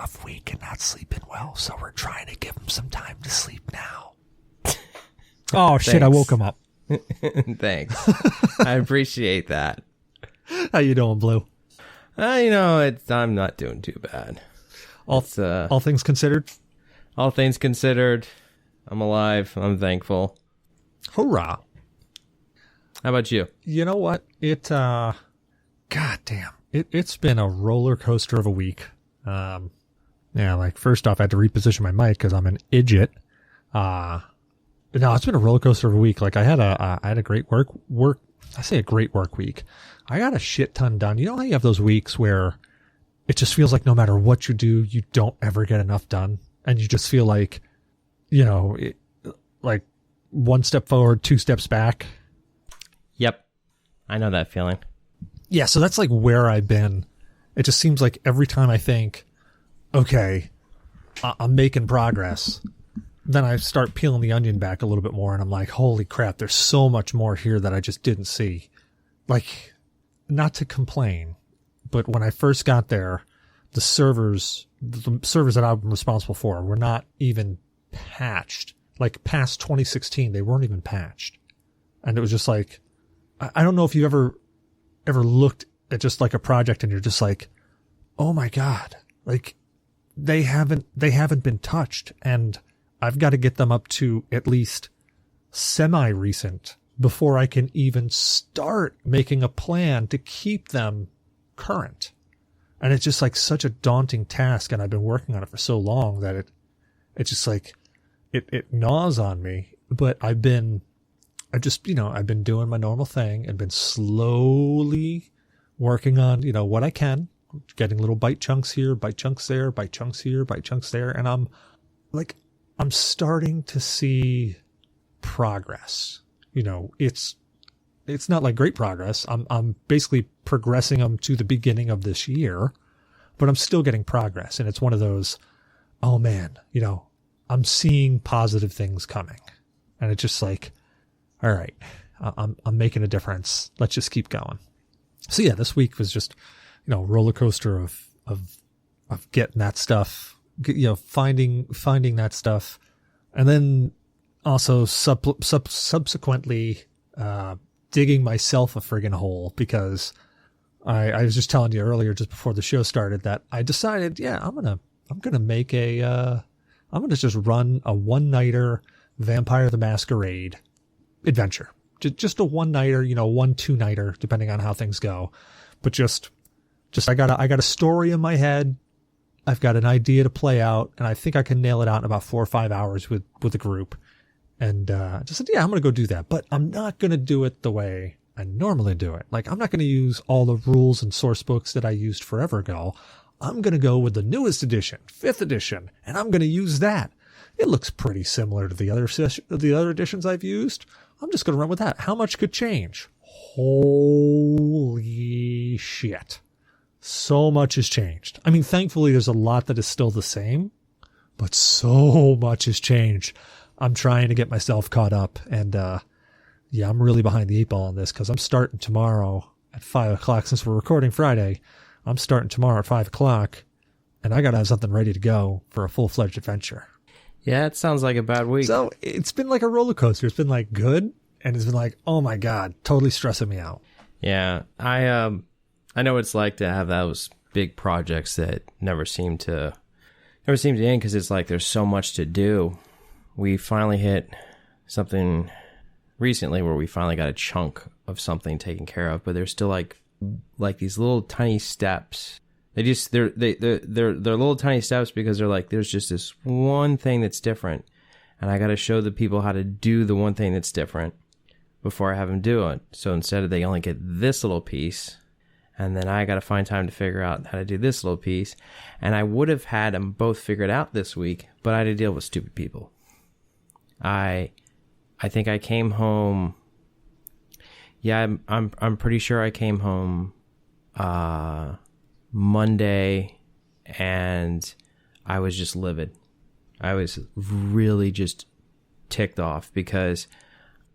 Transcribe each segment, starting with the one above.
rough week and not sleeping well, so we're trying to give him some time to sleep now. Oh, shit, I woke him up. Thanks. I appreciate that. How you doing, Blue? I'm not doing too bad. All things considered? All things considered, I'm alive. I'm thankful. Hurrah. How about you? You know what? God damn. It's been a roller coaster of a week. First off, I had to reposition my mic because I'm an idiot. No, it's been a roller coaster of a week. Like I had a great work. I say a great work week. I got a shit ton done. You know how you have those weeks where it just feels like no matter what you do, you don't ever get enough done, and you just feel like, like one step forward, two steps back. Yep, I know that feeling. Yeah, so that's like where I've been. It just seems like every time I think, okay, I'm making progress, then I start peeling the onion back a little bit more, and I'm like, holy crap, there's so much more here that I just didn't see. Like, not to complain, but when I first got there, the servers that I'm responsible for were not even patched. Like, past 2016, they weren't even patched. And it was just like, I don't know if you ever looked at just like a project and you're just like, oh my God, like they haven't been touched, and I've got to get them up to at least semi-recent before I can even start making a plan to keep them current. And it's just like such a daunting task, and I've been working on it for so long that it's just like it gnaws on me. But I've been doing my normal thing and been slowly working on, what I can, getting little bite chunks here, bite chunks there, bite chunks here, bite chunks there. And I'm starting to see progress. It's not like great progress. I'm basically progressing them to the beginning of this year, but I'm still getting progress. And it's one of those, oh man, I'm seeing positive things coming, and it's just like, all right, I'm making a difference. Let's just keep going. So yeah, this week was just, roller coaster of getting that stuff, finding that stuff. And then also subsequently, digging myself a friggin' hole, because I was just telling you earlier, just before the show started, that I decided, yeah, I'm going to make I'm going to just run a one-nighter Vampire the Masquerade adventure. Just a one-nighter, 1-2-nighter, depending on how things go. But just I got a story in my head. I've got an idea to play out, and I think I can nail it out in about 4 or 5 hours with a group. And just said, yeah, I'm going to go do that. But I'm not going to do it the way I normally do it. Like, I'm not going to use all the rules and source books that I used forever ago. I'm going to go with the newest edition, 5th edition, and I'm going to use that. It looks pretty similar to the other editions I've used. I'm just going to run with that. How much could change? Holy shit. So much has changed. I mean, thankfully, there's a lot that is still the same, but so much has changed. I'm trying to get myself caught up, and yeah, I'm really behind the 8 ball on this, because I'm starting tomorrow at 5 o'clock. Since we're recording Friday, I'm starting tomorrow at 5 o'clock, and I got to have something ready to go for a full-fledged adventure. Yeah, it sounds like a bad week. So it's been like a roller coaster. It's been like good, and it's been like, oh my God, totally stressing me out. Yeah, I know what it's like to have those big projects that never seem to end, because it's like there's so much to do. We finally hit something recently where we finally got a chunk of something taken care of, but there's still like these little tiny steps. They're little tiny steps, because they're like, there's just this one thing that's different, and I got to show the people how to do the one thing that's different before I have them do it. So instead of, they only get this little piece, and then I got to find time to figure out how to do this little piece. And I would have had them both figured out this week, but I had to deal with stupid people. I think I came home. Yeah, I'm pretty sure I came home Monday, and I was just livid. I was really just ticked off, because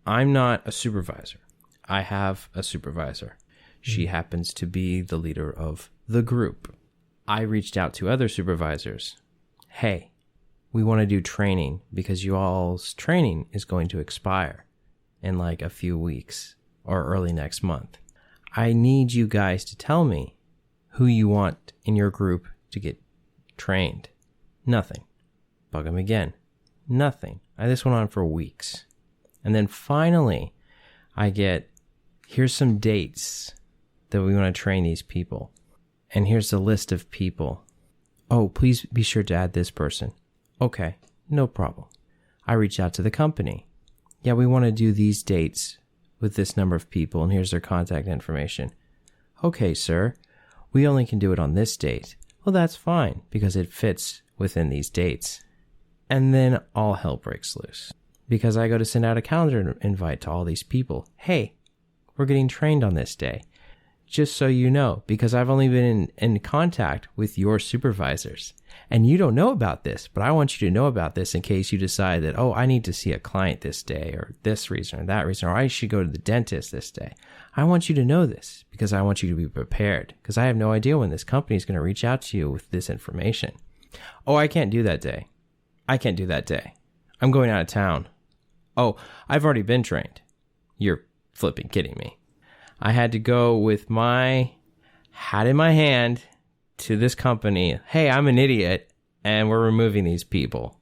I'm not a supervisor. I have a supervisor. She happens to be the leader of the group. I reached out to other supervisors. Hey, we want to do training because you all's training is going to expire in like a few weeks or early next month. I need you guys to tell me who you want in your group to get trained. Nothing. Bug them again. Nothing. This went on for weeks. And then finally, I get, here's some dates that we want to train these people. And here's the list of people. Oh, please be sure to add this person. Okay, no problem. I reach out to the company. Yeah, we want to do these dates with this number of people, and here's their contact information. Okay, sir, we only can do it on this date. Well, that's fine, because it fits within these dates. And then all hell breaks loose, because I go to send out a calendar invite to all these people. Hey, we're getting trained on this day. Just so you know, because I've only been in contact with your supervisors. And you don't know about this, but I want you to know about this in case you decide that, oh, I need to see a client this day, or this reason or that reason, or I should go to the dentist this day. I want you to know this because I want you to be prepared, because I have no idea when this company is going to reach out to you with this information. Oh, I can't do that day. I can't do that day. I'm going out of town. Oh, I've already been trained. You're flipping kidding me. I had to go with my hat in my hand to this company. Hey, I'm an idiot, and we're removing these people.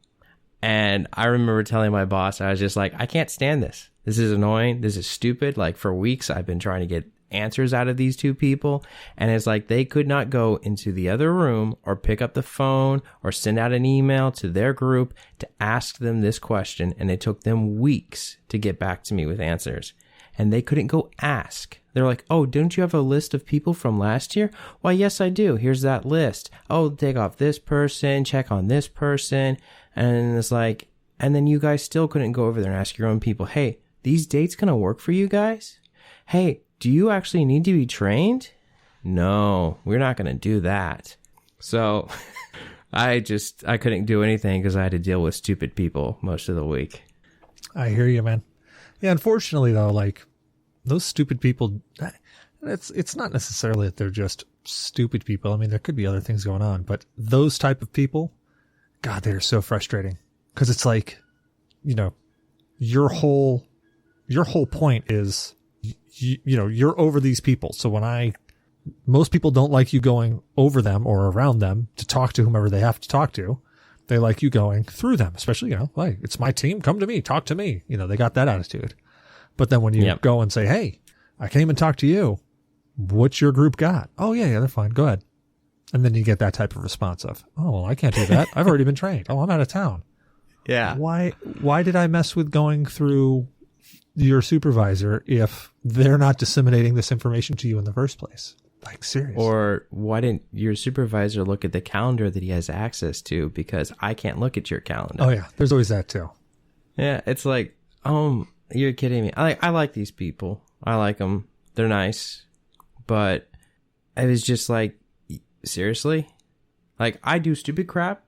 And I remember telling my boss, I was just like, I can't stand this. This is annoying. This is stupid. Like, for weeks, I've been trying to get answers out of these two people. And it's like they could not go into the other room or pick up the phone or send out an email to their group to ask them this question. And it took them weeks to get back to me with answers. And they couldn't go ask. They're like, oh, don't you have a list of people from last year? Why, yes, I do. Here's that list. Oh, take off this person, check on this person. And it's like, and then you guys still couldn't go over there and ask your own people, hey, these dates going to work for you guys? Hey, do you actually need to be trained? No, we're not going to do that. So I couldn't do anything because I had to deal with stupid people most of the week. I hear you, man. Yeah, unfortunately, though, like, those stupid people, it's not necessarily that they're just stupid people. I mean, there could be other things going on, but those type of people, God, they're so frustrating. Because it's like, you know, your whole point is, you're over these people. So most people don't like you going over them or around them to talk to whomever they have to talk to. They like you going through them, especially, like, it's my team. Come to me, talk to me. They got that attitude. But then when you go and say, hey, I came and talked to you, what's your group got? Oh, yeah, they're fine. Go ahead. And then you get that type of response of, oh, well, I can't do that. I've already been trained. Oh, I'm out of town. Yeah. Why did I mess with going through your supervisor if they're not disseminating this information to you in the first place? Like, seriously. Or why didn't your supervisor look at the calendar that he has access to, because I can't look at your calendar? Oh, yeah. There's always that, too. Yeah. It's like, you're kidding me. I like these people. I like them. They're nice. But it was just like, seriously? Like, I do stupid crap.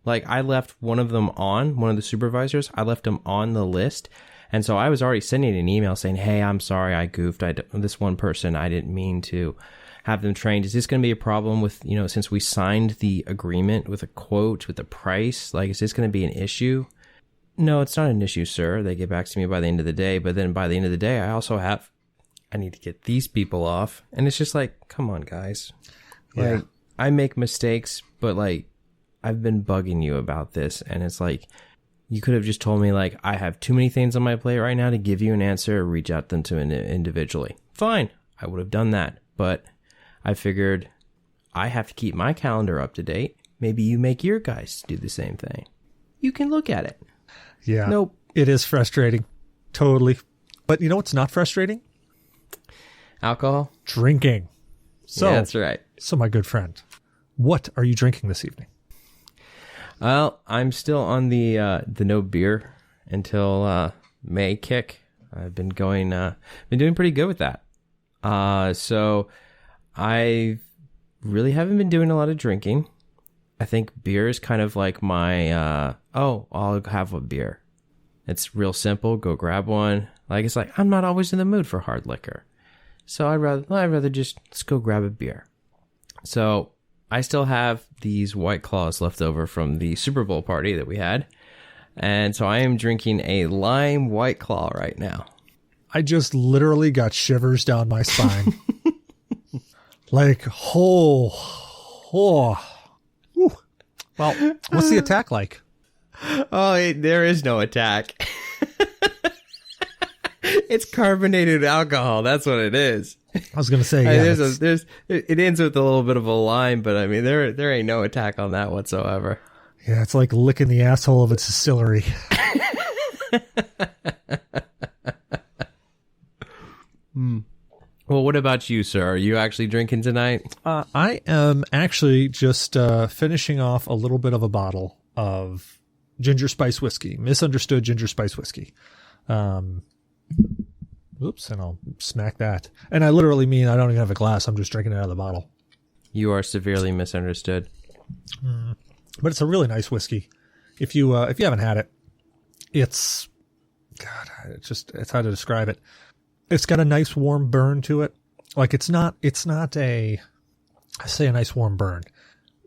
Like, I left one of the supervisors, I left him on the list. And so I was already sending an email saying, hey, I'm sorry, I goofed. This one person, I didn't mean to have them trained. Is this going to be a problem with, since we signed the agreement with a quote, with the price? Like, is this going to be an issue? No, it's not an issue, sir. They get back to me by the end of the day. But then by the end of the day, I need to get these people off. And it's just like, come on, guys. Yeah. Like, I make mistakes, but like, I've been bugging you about this. And it's like, you could have just told me, like, I have too many things on my plate right now to give you an answer or reach out them to individually. Fine. I would have done that. But I figured I have to keep my calendar up to date. Maybe you make your guys do the same thing. You can look at it. Yeah. Nope. It is frustrating. Totally. But you know what's not frustrating? Alcohol? Drinking. So, yeah, that's right. So, my good friend, what are you drinking this evening? Well, I'm still on the no beer until May kick. I've been doing pretty good with that. So I really haven't been doing a lot of drinking. I think beer is kind of like my I'll have a beer. It's real simple. Go grab one. Like, it's like I'm not always in the mood for hard liquor, so I'd rather just let's go grab a beer. So I still have these White Claws left over from the Super Bowl party that we had. And so I am drinking a lime White Claw right now. I just literally got shivers down my spine. Like, whew. Well, what's the attack like? Oh, there is no attack. It's carbonated alcohol. That's what it is. I was going to say, yeah. It ends with a little bit of a lime, but I mean, there ain't no attack on that whatsoever. Yeah, it's like licking the asshole of its distillery. Well, what about you, sir? Are you actually drinking tonight? I am actually just finishing off a little bit of a bottle of ginger spice whiskey, misunderstood ginger spice whiskey. Oops, and I'll smack that. And I literally mean I don't even have a glass. I'm just drinking it out of the bottle. You are severely misunderstood. But it's a really nice whiskey. If you haven't had it, it's hard to describe it. It's got a nice warm burn to it. Like it's not a nice warm burn.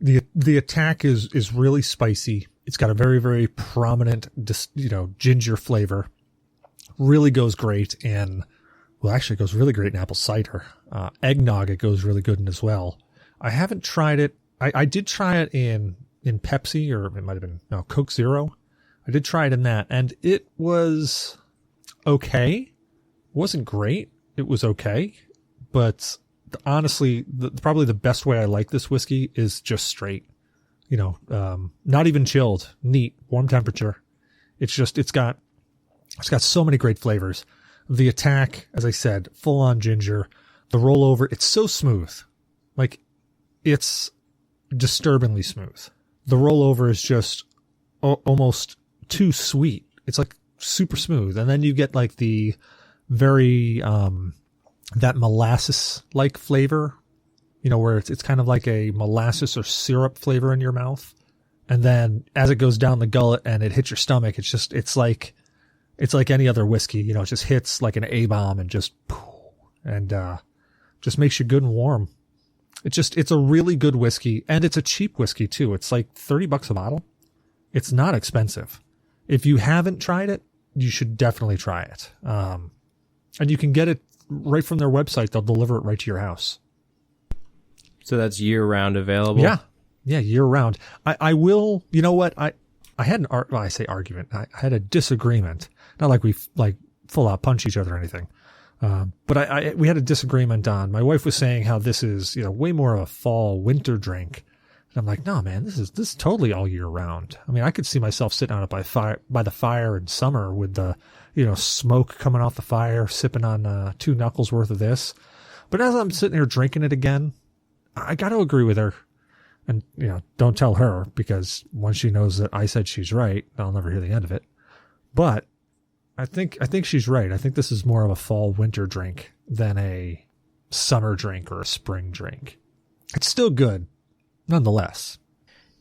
The attack is really spicy. It's got a very, very prominent, ginger flavor. Really goes great in, well, actually it goes really great in apple cider. Eggnog it goes really good in as well. I haven't tried it. I did try it in Pepsi, or it might have been, Coke Zero. I did try it in that, and it was okay. It wasn't great. It was okay. But honestly, probably the best way I like this whiskey is just straight. Not even chilled, neat, warm temperature. It's got so many great flavors. The attack, as I said, full on ginger. The rollover, it's so smooth. Like, it's disturbingly smooth. The rollover is just almost too sweet. It's like super smooth. And then you get like the very, that molasses-like flavor, where it's kind of like a molasses or syrup flavor in your mouth. And then as it goes down the gullet and it hits your stomach, it's like any other whiskey, it just hits like an A-bomb and just makes you good and warm. It's a really good whiskey, and it's a cheap whiskey too. It's like $30 a bottle. It's not expensive. If you haven't tried it, you should definitely try it. And you can get it right from their website. They'll deliver it right to your house. So that's year-round available? Yeah, year-round. I will, you know what? I had I say argument. I had a disagreement. Not like we full out punch each other or anything. But we had a disagreement on, my wife was saying how this is, way more of a fall winter drink. And I'm like, no, man, this is totally all year round. I mean, I could see myself sitting out by the fire in summer with the, smoke coming off the fire, sipping on 2 knuckles worth of this. But as I'm sitting here drinking it again, I got to agree with her. And, don't tell her, because once she knows that I said she's right, I'll never hear the end of it. But I think she's right. I think this is more of a fall winter drink than a summer drink or a spring drink. It's still good, nonetheless.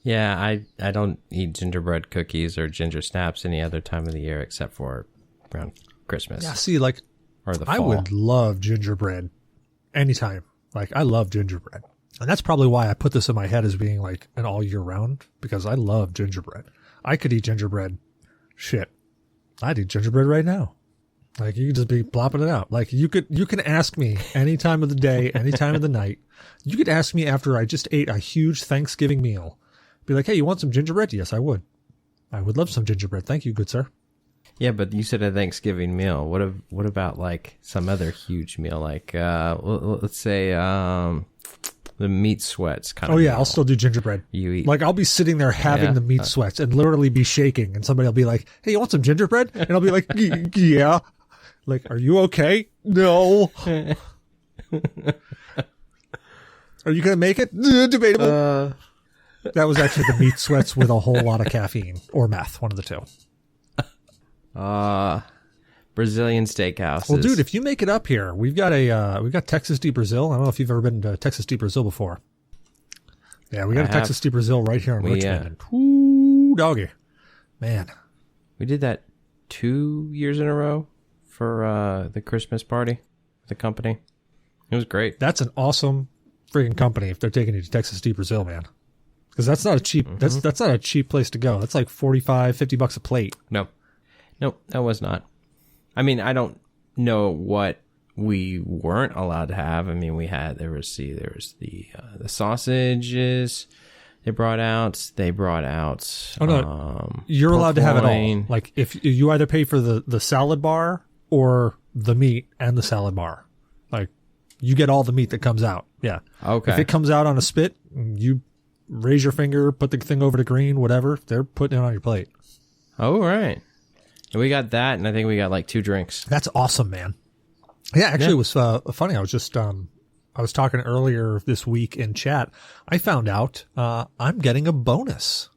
Yeah, I don't eat gingerbread cookies or ginger snaps any other time of the year except for around Christmas. Yeah, see, like, or the fall. I would love gingerbread anytime. Like, I love gingerbread. And that's probably why I put this in my head as being like an all year round, because I love gingerbread. I could eat gingerbread. Shit. I'd eat gingerbread right now. Like, you could just be plopping it out. Like, you can ask me any time of the day, any time of the night. You could ask me after I just ate a huge Thanksgiving meal. Be like, hey, you want some gingerbread? Yes, I would. I would love some gingerbread. Thank you, good sir. Yeah, but you said a Thanksgiving meal. What about like some other huge meal? Like, let's say, the meat sweats kind of. Oh yeah, meal. I'll still do gingerbread. You eat. Like, I'll be sitting there having the meat sweats and literally be shaking, and somebody will be like, hey, you want some gingerbread? And I'll be like, yeah. Like, are you okay? No. Are you going to make it? Debatable. That was actually the meat sweats with a whole lot of caffeine or meth, one of the two. Brazilian steakhouses. Well, dude, if you make it up here, we've got Texas de Brazil. I don't know if you've ever been to Texas de Brazil before. Yeah, we got a Texas de Brazil right here in Richmond. Ooh, doggy. Man. We did that 2 years in a row for the Christmas party with the company. It was great. That's an awesome friggin' company if they're taking you to Texas to Brazil, man. Because that's not a cheap. That's not a cheap place to go. That's like $45-$50 a plate. No, that was not. I mean, I don't know what we weren't allowed to have. I mean, there was the sausages they brought out. Oh no, you're allowed to have it all. Like if you either pay for the salad bar or the meat and the salad bar, like you get all the meat that comes out. Yeah. Okay. If it comes out on a spit, you raise your finger, put the thing over to green, whatever. They're putting it on your plate. Oh, right. And we got that, and I think we got like 2 drinks. That's awesome, man. Yeah, actually, it was funny. I was just I was talking earlier this week in chat. I found out I'm getting a bonus.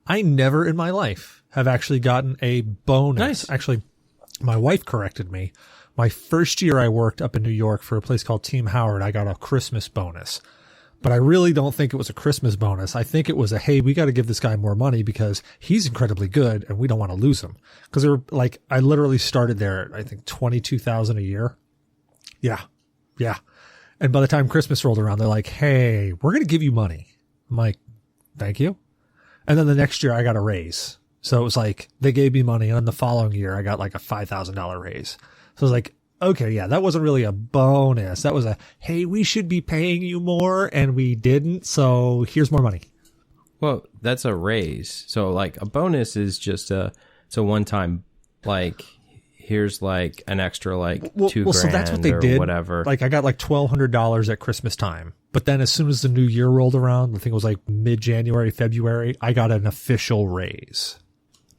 I never in my life have actually gotten a bonus. Nice. Actually, my wife corrected me. My first year I worked up in New York for a place called Team Howard, I got a Christmas bonus. But I really don't think it was a Christmas bonus. I think it was hey, we got to give this guy more money because he's incredibly good and we don't want to lose him. Because I literally started there at, I think, $22,000 a year. Yeah. And by the time Christmas rolled around, they're like, hey, we're going to give you money. I'm like, thank you. And then the next year I got a raise. So it was like, they gave me money. And then the following year I got like a $5,000 raise. So I was like, okay, yeah, that wasn't really a bonus. That was hey, we should be paying you more, and we didn't, so here's more money. Well, that's a raise. So, like, a bonus is just it's a one-time, like, here's, like, an extra, like, $2,000 so that's what they did. Whatever. Like, I got, like, $1,200 at Christmas time. But then as soon as the new year rolled around, I think it was, like, mid-January, February, I got an official raise.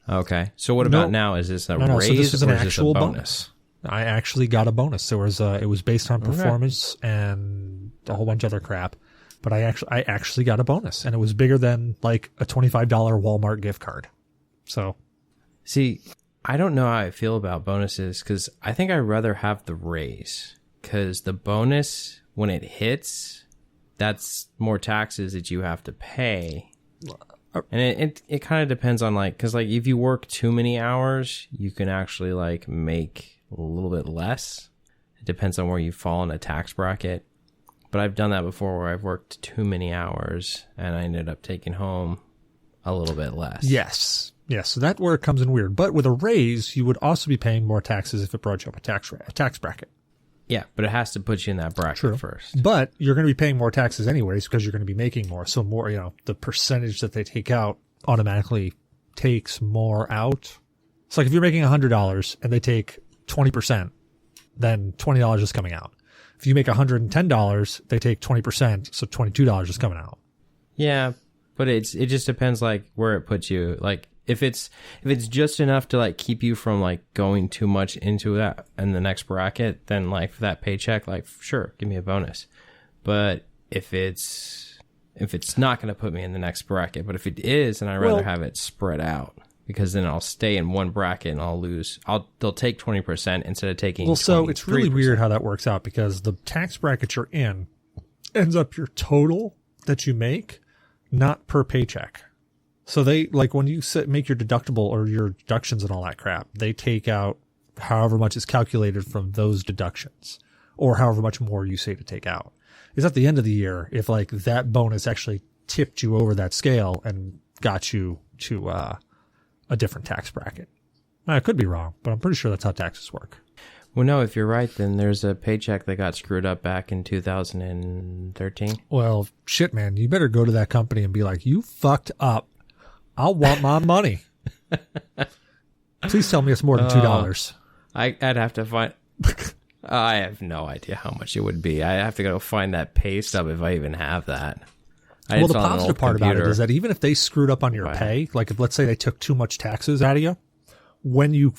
Okay. So what about now? Is this a raise so this is an or is this actual a bonus? I actually got a bonus. It was based on performance and a whole bunch of other crap, but I actually got a bonus, and it was bigger than like a $25 Walmart gift card. So, see, I don't know how I feel about bonuses because I think I'd rather have the raise because the bonus when it hits, that's more taxes that you have to pay. And it kind of depends on like because like if you work too many hours, you can actually like make a little bit less. It depends on where you fall in a tax bracket. But I've done that before where I've worked too many hours and I ended up taking home a little bit less. Yes. So that's where it comes in weird. But with a raise, you would also be paying more taxes if it brought you up a tax bracket. Yeah, but it has to put you in that bracket first. But you're going to be paying more taxes anyways because you're going to be making more. So more, the percentage that they take out automatically takes more out. It's like if you're making $100 and they take 20%, then $20 is coming out. If you make $110, they take 20%, so $22 is coming out. Yeah, but it just depends like where it puts you. Like if it's just enough to like keep you from like going too much into that in the next bracket, then like for that paycheck, like sure, give me a bonus. But if it's not going to put me in the next bracket, but if it is, then I'd rather have it spread out. Because then I'll stay in one bracket and I'll lose. They'll take 20% instead of taking 23%. So it's really weird how that works out because the tax bracket you're in ends up your total that you make, not per paycheck. So they like when you make your deductible or your deductions and all that crap, they take out however much is calculated from those deductions or however much more you say to take out. It's at the end of the year if like that bonus actually tipped you over that scale and got you to a different tax bracket. I could be wrong, but I'm pretty sure that's how taxes work. Well, no, if you're right, then there's a paycheck that got screwed up back in 2013. Well, shit, man, you better go to that company and be like, you fucked up. I want my money. Please tell me it's more than $2. I'd have to find... I have no idea how much it would be. I have to go find that pay stub if I even have that. Well, the positive part about it is that even if they screwed up on your pay, like if let's say they took too much taxes out of you, when you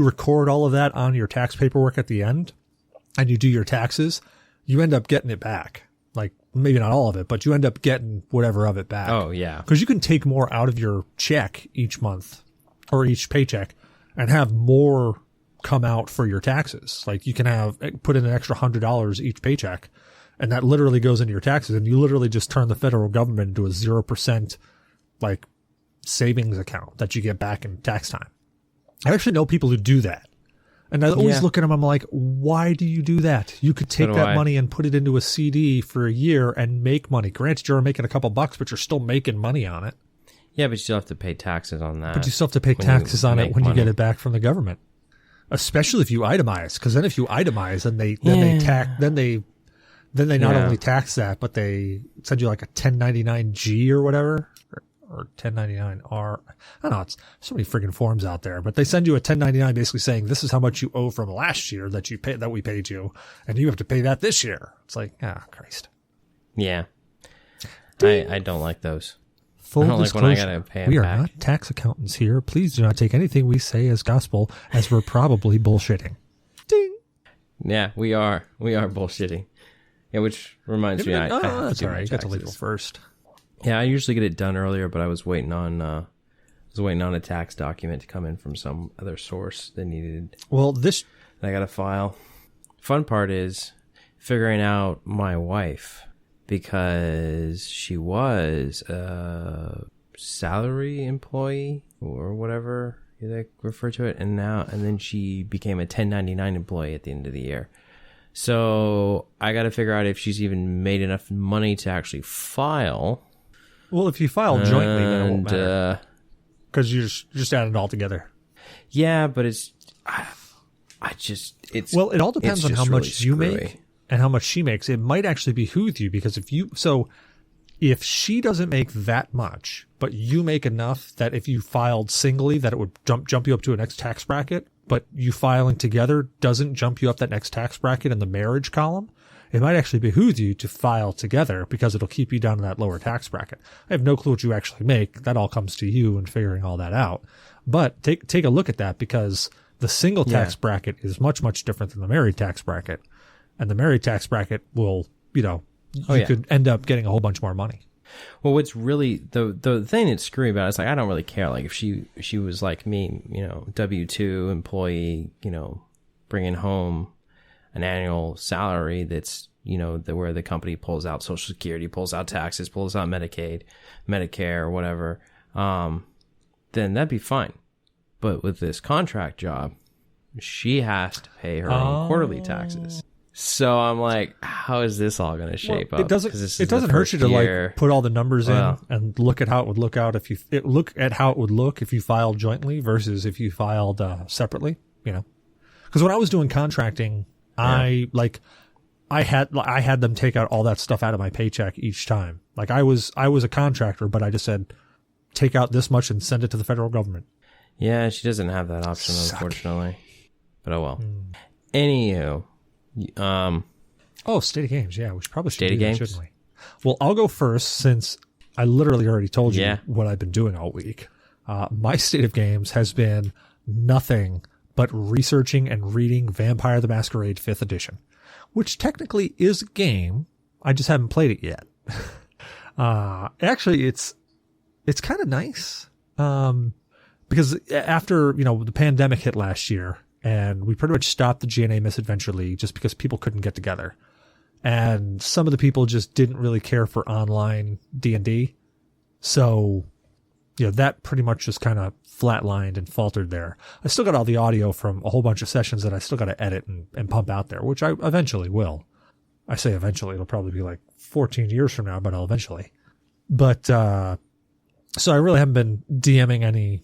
record all of that on your tax paperwork at the end and you do your taxes, you end up getting it back. Like maybe not all of it, but you end up getting whatever of it back. Oh, yeah. Because you can take more out of your check each month or each paycheck and have more come out for your taxes. Like you can put in an extra $100 each paycheck. And that literally goes into your taxes, and you literally just turn the federal government into a 0% like savings account that you get back in tax time. I actually know people who do that, And I always look at them, I'm like, why do you do that? You could take that money and put it into a CD for a year and make money. Granted, you're making a couple bucks, but you're still making money on it. Yeah, but you still have to pay taxes on that. But you still have to pay taxes on it when you get it back from the government. Especially if you itemize, because then if you itemize, then they not only tax that, but they send you like a 1099-G or whatever, or 1099-R. I don't know, it's so many friggin' forms out there, but they send you a 1099 basically saying this is how much you owe from last year that we paid you, and you have to pay that this year. It's like, Christ. Yeah. I don't like those. Full I don't disclosure, like when I gotta pay 'em we are back. not tax accountants here. Please do not take anything we say as gospel, as we're probably bullshitting. Ding. Yeah, we are. We are bullshitting. Yeah, which reminds me, I have to that's do all my right. You got to taxes. legal first. Yeah, I usually get it done earlier, but I was waiting on a tax document to come in from some other source that needed. Well, I got to file. Fun part is figuring out my wife, because she was a salary employee or whatever they refer to it, and then she became a 1099 employee at the end of the year. So I got to figure out if she's even made enough money to actually file. Well, if you file jointly, then it won't matter. Because you just add it all together. Yeah, but it's well, it all depends on how much you screwy. make and how much she makes. It might actually behoove you, because if she doesn't make that much, but you make enough that if you filed singly, that it would jump you up to a next tax bracket, but you filing together doesn't jump you up that next tax bracket in the marriage column, it might actually behoove you to file together, because it'll keep you down in that lower tax bracket. I have no clue what you actually make. That all comes to you and figuring all that out. But take a look at that, because the single tax bracket is much, much different than the married tax bracket. And the married tax bracket will, you could end up getting a whole bunch more money. Well, what's really the thing that's screwy about it is, like, I don't really care. Like, if she was like me, W-2 employee, bringing home an annual salary that's, where the company pulls out Social Security, pulls out taxes, pulls out Medicaid, Medicare, or whatever, then that'd be fine. But with this contract job, she has to pay her own quarterly taxes. So I'm like, how is this all going to shape up? It doesn't hurt you to like put all the numbers in and look at how it would look out if you filed jointly versus if you filed separately. Because when I was doing contracting, I had them take out all that stuff out of my paycheck each time. Like I was a contractor, but I just said, take out this much and send it to the federal government. Yeah, she doesn't have that option, unfortunately. But oh well. Anywho. State of games. Yeah, we probably should State do of that, games? shouldn't we? Well, I'll go first, since I literally already told you what I've been doing all week. My state of games has been nothing but researching and reading Vampire the Masquerade 5th edition, which technically is a game. I just haven't played it yet. Actually, it's kind of nice. Because after, the pandemic hit last year, and we pretty much stopped the G.N.A. Misadventure League just because people couldn't get together. And some of the people just didn't really care for online D&D. So, that pretty much just kind of flatlined and faltered there. I still got all the audio from a whole bunch of sessions that I still got to edit and pump out there, which I eventually will. I say eventually, it'll probably be like 14 years from now, but I'll eventually. But, so I really haven't been DMing any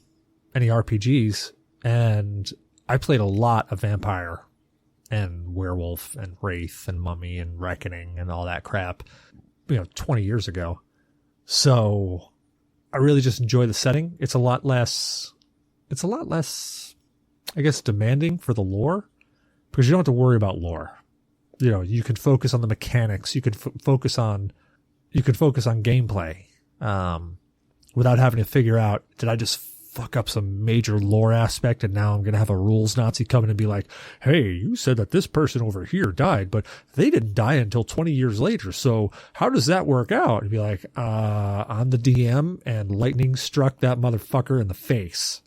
RPGs, and I played a lot of Vampire and Werewolf and Wraith and Mummy and Reckoning and all that crap, 20 years ago. So I really just enjoy the setting. It's a lot less, I guess, demanding for the lore, because you don't have to worry about lore. You can focus on the mechanics. You can focus on gameplay, without having to figure out, did I just fuck up some major lore aspect, and now I'm going to have a rules Nazi come in and be like, hey, you said that this person over here died, but they didn't die until 20 years later. So how does that work out? And be like, I'm the DM, and lightning struck that motherfucker in the face.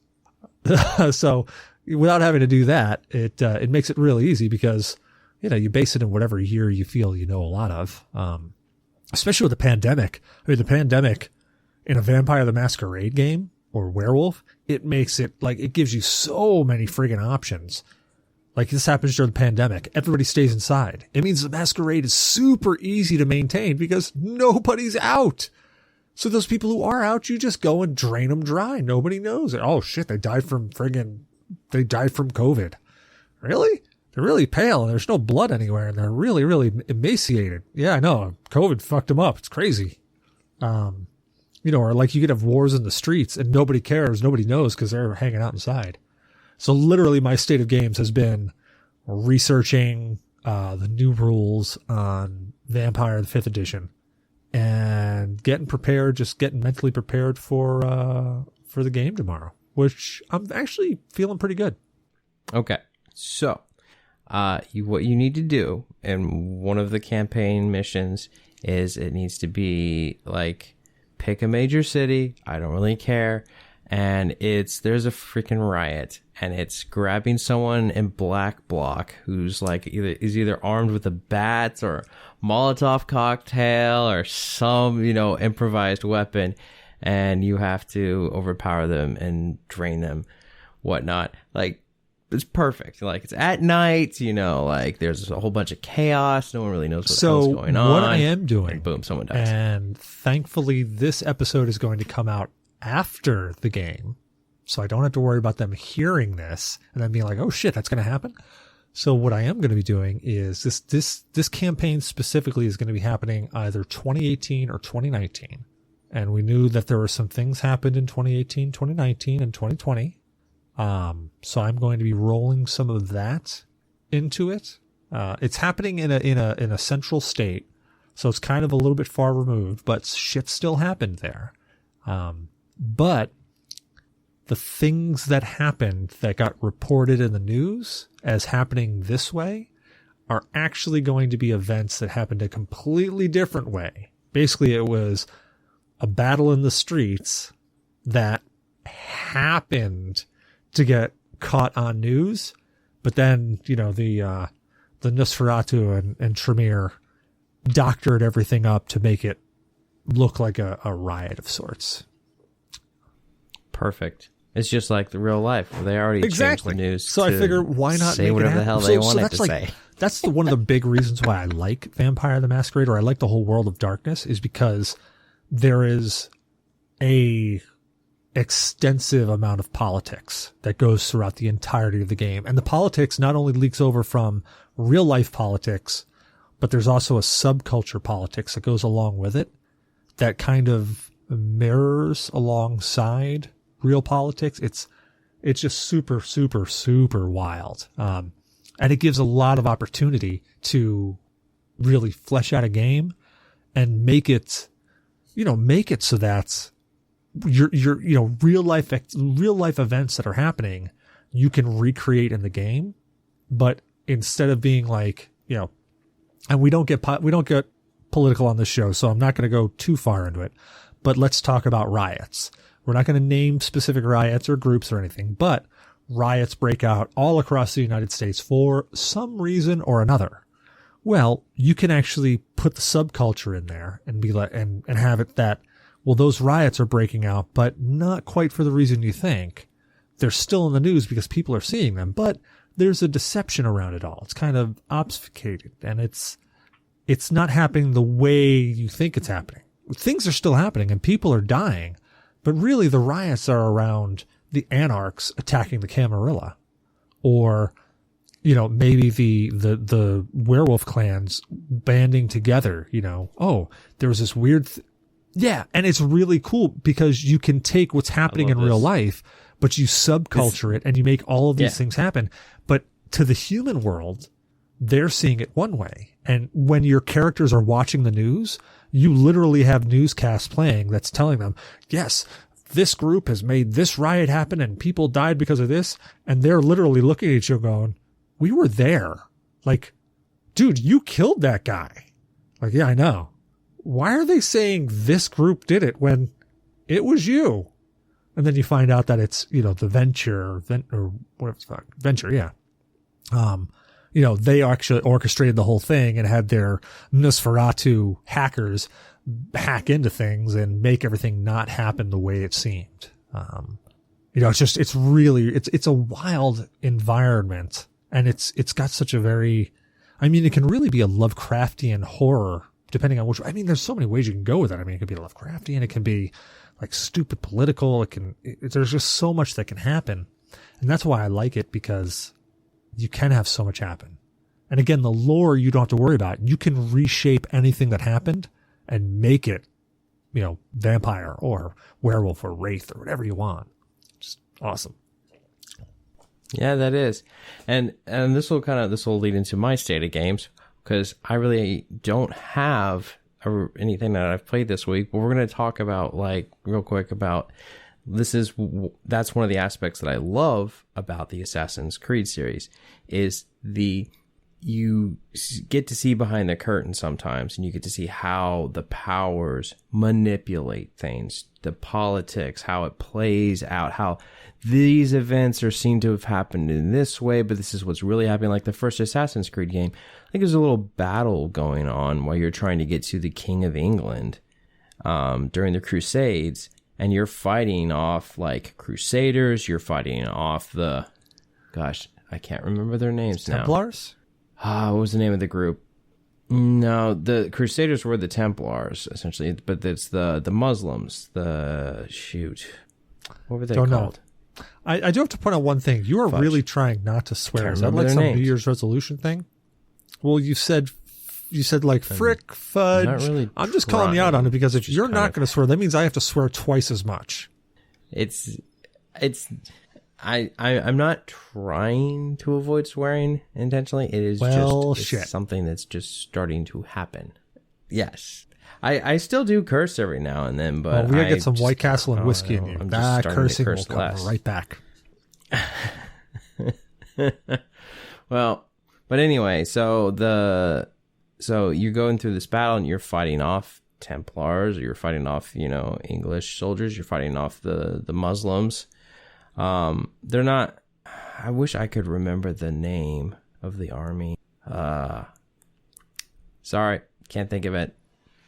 So without having to do that, it makes it really easy, because, you base it in whatever year you feel a lot of, especially with the pandemic. I mean, the pandemic in a Vampire the Masquerade game, or Werewolf, it makes it like, it gives you so many friggin' options Like this happens during the pandemic. Everybody stays inside. It means the Masquerade is super easy to maintain because nobody's out. So those people who are out, you just go and drain them dry. Nobody knows it. Oh shit, they died from COVID. Really? They're really pale and there's no blood anywhere and they're really, really emaciated. Yeah, I know. COVID fucked them up. It's crazy. Or like you could have wars in the streets and nobody cares. Nobody knows because they're hanging out inside. So literally my state of games has been researching the new rules on Vampire the 5th edition and getting prepared, just getting mentally prepared for the game tomorrow, which I'm actually feeling pretty good. Okay. So, what you need to do in one of the campaign missions is it needs to be like pick a major city. I don't really care. And there's a freaking riot and it's grabbing someone in black bloc who's like either armed with a bat or Molotov cocktail or some, improvised weapon. And you have to overpower them and drain them, whatnot. Like, it's perfect. Like, it's at night, like there's a whole bunch of chaos. No one really knows what the hell's going on. So what I am doing, and boom, someone dies. And thankfully this episode is going to come out after the game, so I don't have to worry about them hearing this and then being like, oh shit, that's going to happen. So what I am going to be doing is this campaign specifically is going to be happening either 2018 or 2019. And we knew that there were some things happened in 2018, 2019, and 2020. So I'm going to be rolling some of that into it. It's happening in a central state, so it's kind of a little bit far removed, but shit still happened there. But the things that happened that got reported in the news as happening this way are actually going to be events that happened a completely different way. Basically, it was a battle in the streets that happened to get caught on news, but then, the Nosferatu and Tremere doctored everything up to make it look like a riot of sorts. Perfect. It's just like the real life. They already changed the news. So I figure why not say whatever the hell they wanted to say. That's one of the big reasons why I like Vampire the Masquerade, or I like the whole world of darkness, is because there is a extensive amount of politics that goes throughout the entirety of the game. And the politics not only leaks over from real life politics, but there's also a subculture politics that goes along with it that kind of mirrors alongside real politics. It's just super, super, super wild. And it gives a lot of opportunity to really flesh out a game and make it so that your real life events that are happening, you can recreate in the game. But instead of being like, and we don't get political on this show, so I'm not going to go too far into it, but let's talk about riots. We're not going to name specific riots or groups or anything, but riots break out all across the United States for some reason or another. Well, you can actually put the subculture in there and be like, and have it that, well, those riots are breaking out, but not quite for the reason you think. They're still in the news because people are seeing them, but there's a deception around it all. It's kind of obfuscated, and it's not happening the way you think it's happening. Things are still happening and people are dying, but really the riots are around the anarchs attacking the Camarilla, or, maybe the werewolf clans banding together, oh, there was this weird, yeah. And it's really cool because you can take what's happening in real life, but you subculture it and you make all of these things happen. But to the human world, they're seeing it one way. And when your characters are watching the news, you literally have newscasts playing that's telling them, yes, this group has made this riot happen and people died because of this. And they're literally looking at you going, we were there. Like, dude, you killed that guy. Like, yeah, I know. Why are they saying this group did it when it was you? And then you find out that it's, the Venture, or whatever the fuck, Venture, yeah. They actually orchestrated the whole thing and had their Nosferatu hackers hack into things and make everything not happen the way it seemed. It's a wild environment And it's got such a very, I mean, it can really be a Lovecraftian horror, depending on which, I mean, there's so many ways you can go with it. I mean, it could be Lovecraftian, it can be like stupid political, there's just so much that can happen. And that's why I like it, because you can have so much happen. And again, the lore you don't have to worry about. You can reshape anything that happened and make it, vampire or werewolf or wraith or whatever you want. Just awesome. Yeah, that is. And this will lead into my state of games, because I really don't have anything that I've played this week, but we're going to talk about, like, real quick about that's one of the aspects that I love about the Assassin's Creed series, is you get to see behind the curtain sometimes, and you get to see how the powers manipulate things, the politics, how it plays out, how these events are seen to have happened in this way, but this is what's really happening. Like the first Assassin's Creed game, I think there's a little battle going on while you're trying to get to the King of England during the Crusades, and you're fighting off like Crusaders, you're fighting off the, gosh, I can't remember their names now. Templars? What was the name of the group? No, the Crusaders were the Templars, essentially, but it's the Muslims. What were they called? I do have to point out one thing. You are really trying not to swear. Is that like some New Year's resolution thing? Well, you said like frick, fudge. Not really. I'm just calling you out on it, because if you're not going to swear, that means I have to swear twice as much. I'm not trying to avoid swearing intentionally. It is it's something that's just starting to happen. Yes. I still do curse every now and then, but we gotta get some White Castle and whiskey in you. That cursing will come right back. Well, but anyway, so you're going through this battle and you're fighting off Templars, or you're fighting off, English soldiers, you're fighting off the Muslims. They're not, I wish I could remember the name of the army. Sorry, can't think of it.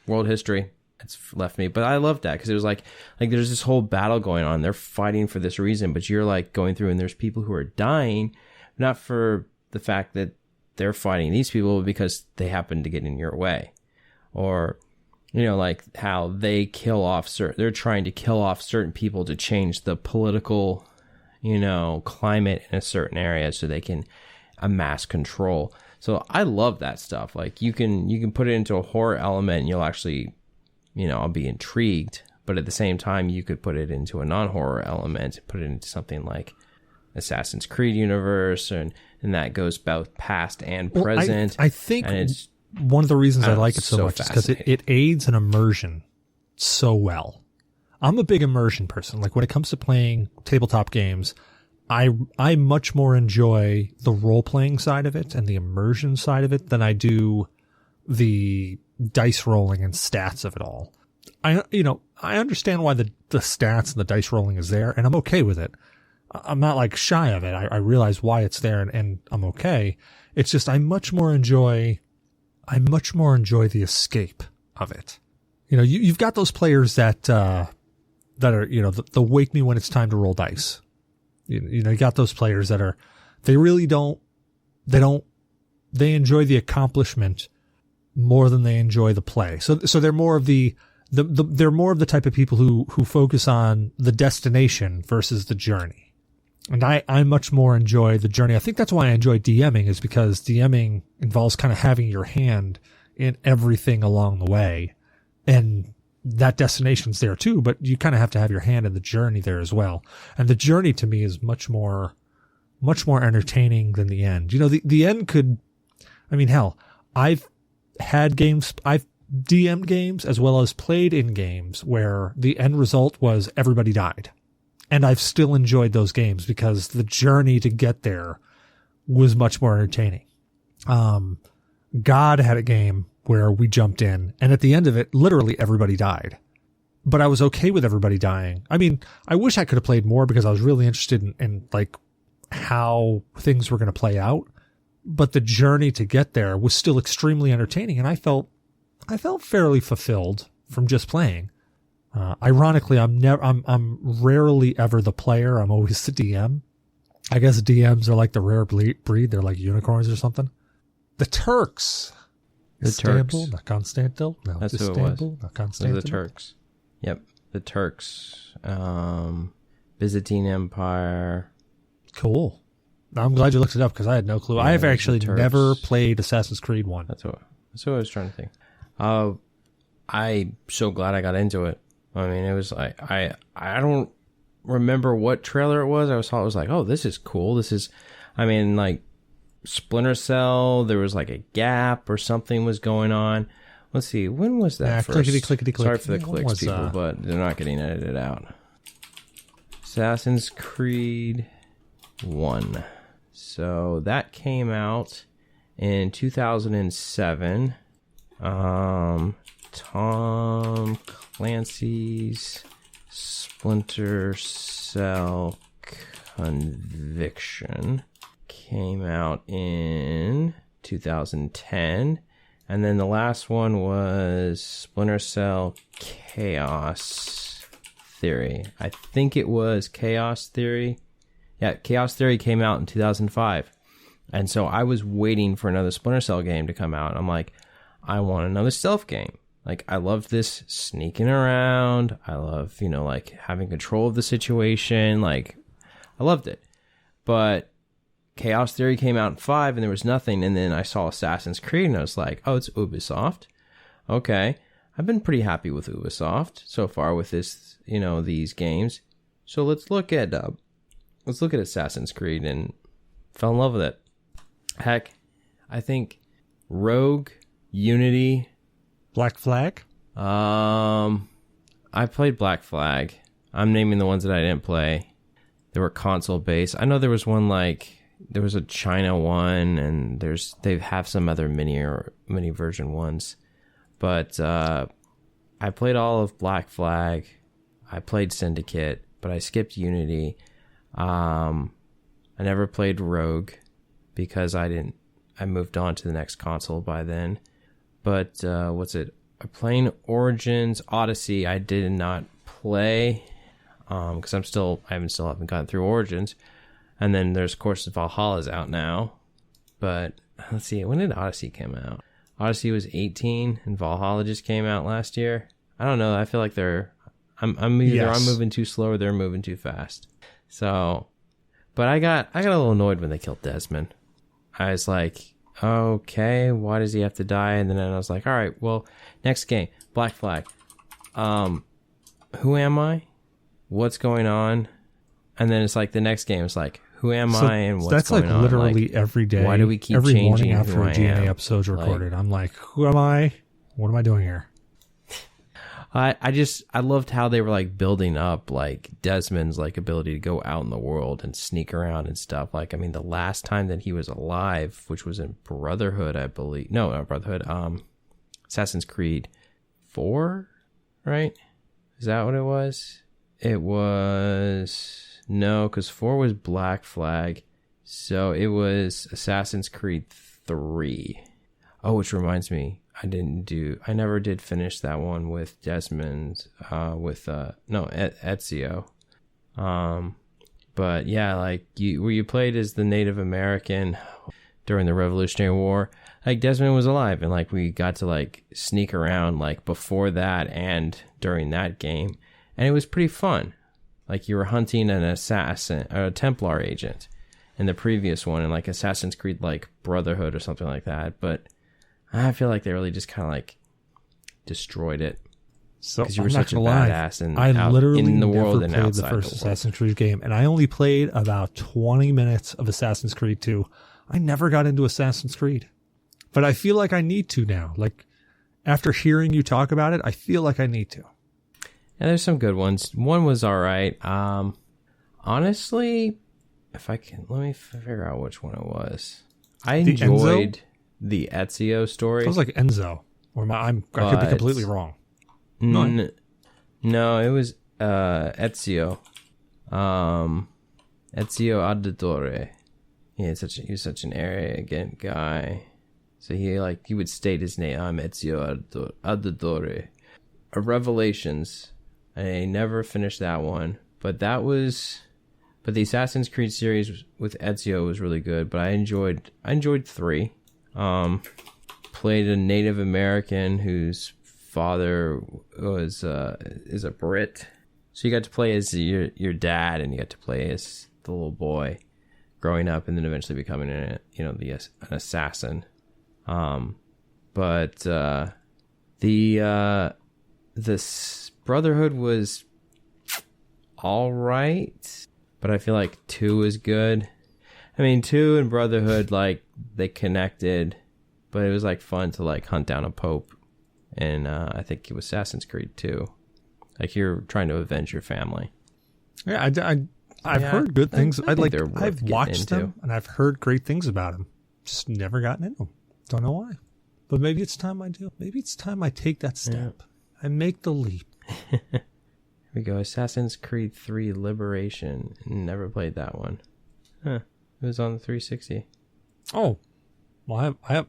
World history, it's left me. But I love that, because it was like there's this whole battle going on. They're fighting for this reason, but you're like going through and there's people who are dying, not for the fact that they're fighting these people, but because they happen to get in your way. Or, like how they kill off they're trying to kill off certain people to change the political, climate in a certain area so they can amass control. So I love that stuff. Like you can put it into a horror element and you'll actually, I'll be intrigued. But at the same time, you could put it into a non-horror element, put it into something like Assassin's Creed universe, and that goes both past and present. I think it's one of the reasons I like it so much is because it aids an immersion so well. I'm a big immersion person. Like when it comes to playing tabletop games, I much more enjoy the role-playing side of it and the immersion side of it than I do the dice rolling and stats of it all. I understand why the stats and the dice rolling is there, and I'm okay with it. I'm not like shy of it. I realize why it's there, and I'm okay. It's just I much more enjoy the escape of it. You've got those players that are the wake me when it's time to roll dice. You got those players that are, they enjoy the accomplishment more than they enjoy the play. So they're more of they're more of the type of people who focus on the destination versus the journey. And I much more enjoy the journey. I think that's why I enjoy DMing, is because DMing involves kind of having your hand in everything along the way. And that destination's there too, but you kind of have to have your hand in the journey there as well. And the journey to me is much more entertaining than the end. The end could, hell, I've DM'd games as well as played in games where the end result was everybody died. And I've still enjoyed those games because the journey to get there was much more entertaining. God had a game where we jumped in, and at the end of it, literally everybody died. But I was okay with everybody dying. I wish I could have played more because I was really interested in like how things were going to play out. But the journey to get there was still extremely entertaining, and I felt fairly fulfilled from just playing. Ironically, I'm rarely ever the player. I'm always the DM. I guess DMs are like the rare breed. They're like unicorns or something. The Turks. The Istanbul, Turks. not Constantinople. No, That's Istanbul, who it was. not Those are Constantinople. the Turks. Yep, the Turks. Byzantine Empire. Cool. I'm glad you looked it up because I had no clue. Yeah, I have the actually Turks. never played Assassin's Creed 1. That's what I was trying to think. I'm so glad I got into it. I mean, it was like I don't remember what trailer it was. I was like, oh, this is cool. This is, I mean, like Splinter Cell. There was like a gap or something was going on. Let's see, when was that first? Clickety click. Sorry for the When clicks, was, people, but they're not getting edited out. Assassin's Creed 1. So that came out in 2007. Tom Clancy's Splinter Cell Conviction came out in 2010. And then the last one was Splinter Cell Chaos Theory. I think it was Chaos Theory. Yeah, Chaos Theory came out in 2005. And so I was waiting for another Splinter Cell game to come out. I'm like, I want another stealth game. Like, I love this sneaking around. I love, like having control of the situation. Like, I loved it. But Chaos Theory came out in 5 and there was nothing. And then I saw Assassin's Creed and I was like, oh, it's Ubisoft. Okay. I've been pretty happy with Ubisoft so far with this, these games. So let's look at Assassin's Creed and fell in love with it. Heck, I think Rogue, Unity, Black Flag? I played Black Flag. I'm naming the ones that I didn't play. They were console based. I know there was one there was a China one, and they have some other mini version ones. But I played all of Black Flag. I played Syndicate, but I skipped Unity. I never played Rogue because I moved on to the next console by then. But I'm playing Origins. Odyssey I did not play because I haven't gotten through Origins. And then there's, of course, Valhalla's out now. But let's see, when did Odyssey come out? Odyssey was 18 and Valhalla just came out last year. I don't know. I feel like I'm moving too slow or they're moving too fast. So, but I got a little annoyed when they killed Desmond. I was like, okay, why does he have to die? And then I was like, all right, well, next game, Black Flag. Who am I? What's going on? And then it's like the next game is like, who am I and what's going on? That's like literally every day. Why do we keep every changing morning after who a I G.N.A. am? episode's recorded? I'm like, who am I? What am I doing here? I loved how they were like building up like Desmond's like ability to go out in the world and sneak around and stuff. Like, I mean, the last time that he was alive, which was in Brotherhood, I believe. No, not Brotherhood. Assassin's Creed 4, right? Is that what it was? It was no, because 4 was Black Flag, so it was Assassin's Creed 3. Oh, which reminds me, I never did finish that one with Desmond, Ezio. But yeah, like where you played as the Native American during the Revolutionary War, like Desmond was alive and like we got to like sneak around like before that and during that game. And it was pretty fun. Like you were hunting an assassin or a Templar agent in the previous one and like Assassin's Creed like Brotherhood or something like that. But I feel like they really just kind of like destroyed it. So because you were such a badass and I literally in the never world and played outside the first the world. Assassin's Creed game, and I only played about 20 minutes of Assassin's Creed 2. I never got into Assassin's Creed, but I feel like I need to now. Like after hearing you talk about it, I feel like I need to. Yeah, there's some good ones. One was all right. Honestly, if I can, let me figure out which one it was. I enjoyed the Ezio story. It was like Enzo, or I could be completely wrong. No, it was Ezio. Ezio Auditore. Yeah, he was such an arrogant guy. So he would state his name. I'm Ezio Auditore. Revelations. I never finished that one, but that was But the Assassin's Creed series with Ezio was really good. But I enjoyed 3. Played a Native American whose father was is a Brit. So you got to play as your dad, and you got to play as the little boy growing up, and then eventually becoming an assassin. But the Brotherhood was all right, but I feel like 2 is good. I mean, 2 and Brotherhood, like, they connected, but it was like fun to like hunt down a pope, and I think it was Assassin's Creed 2. Like, you're trying to avenge your family. Yeah, I've heard good things. I've watched them, into. and I've heard great things about them. Just never gotten into them. Don't know why. But maybe it's time I do. Maybe it's time I take that step. I make the leap. Here we go. Assassin's Creed 3 Liberation. Never played that one. Huh. It was on the 360. Oh. Well, I have.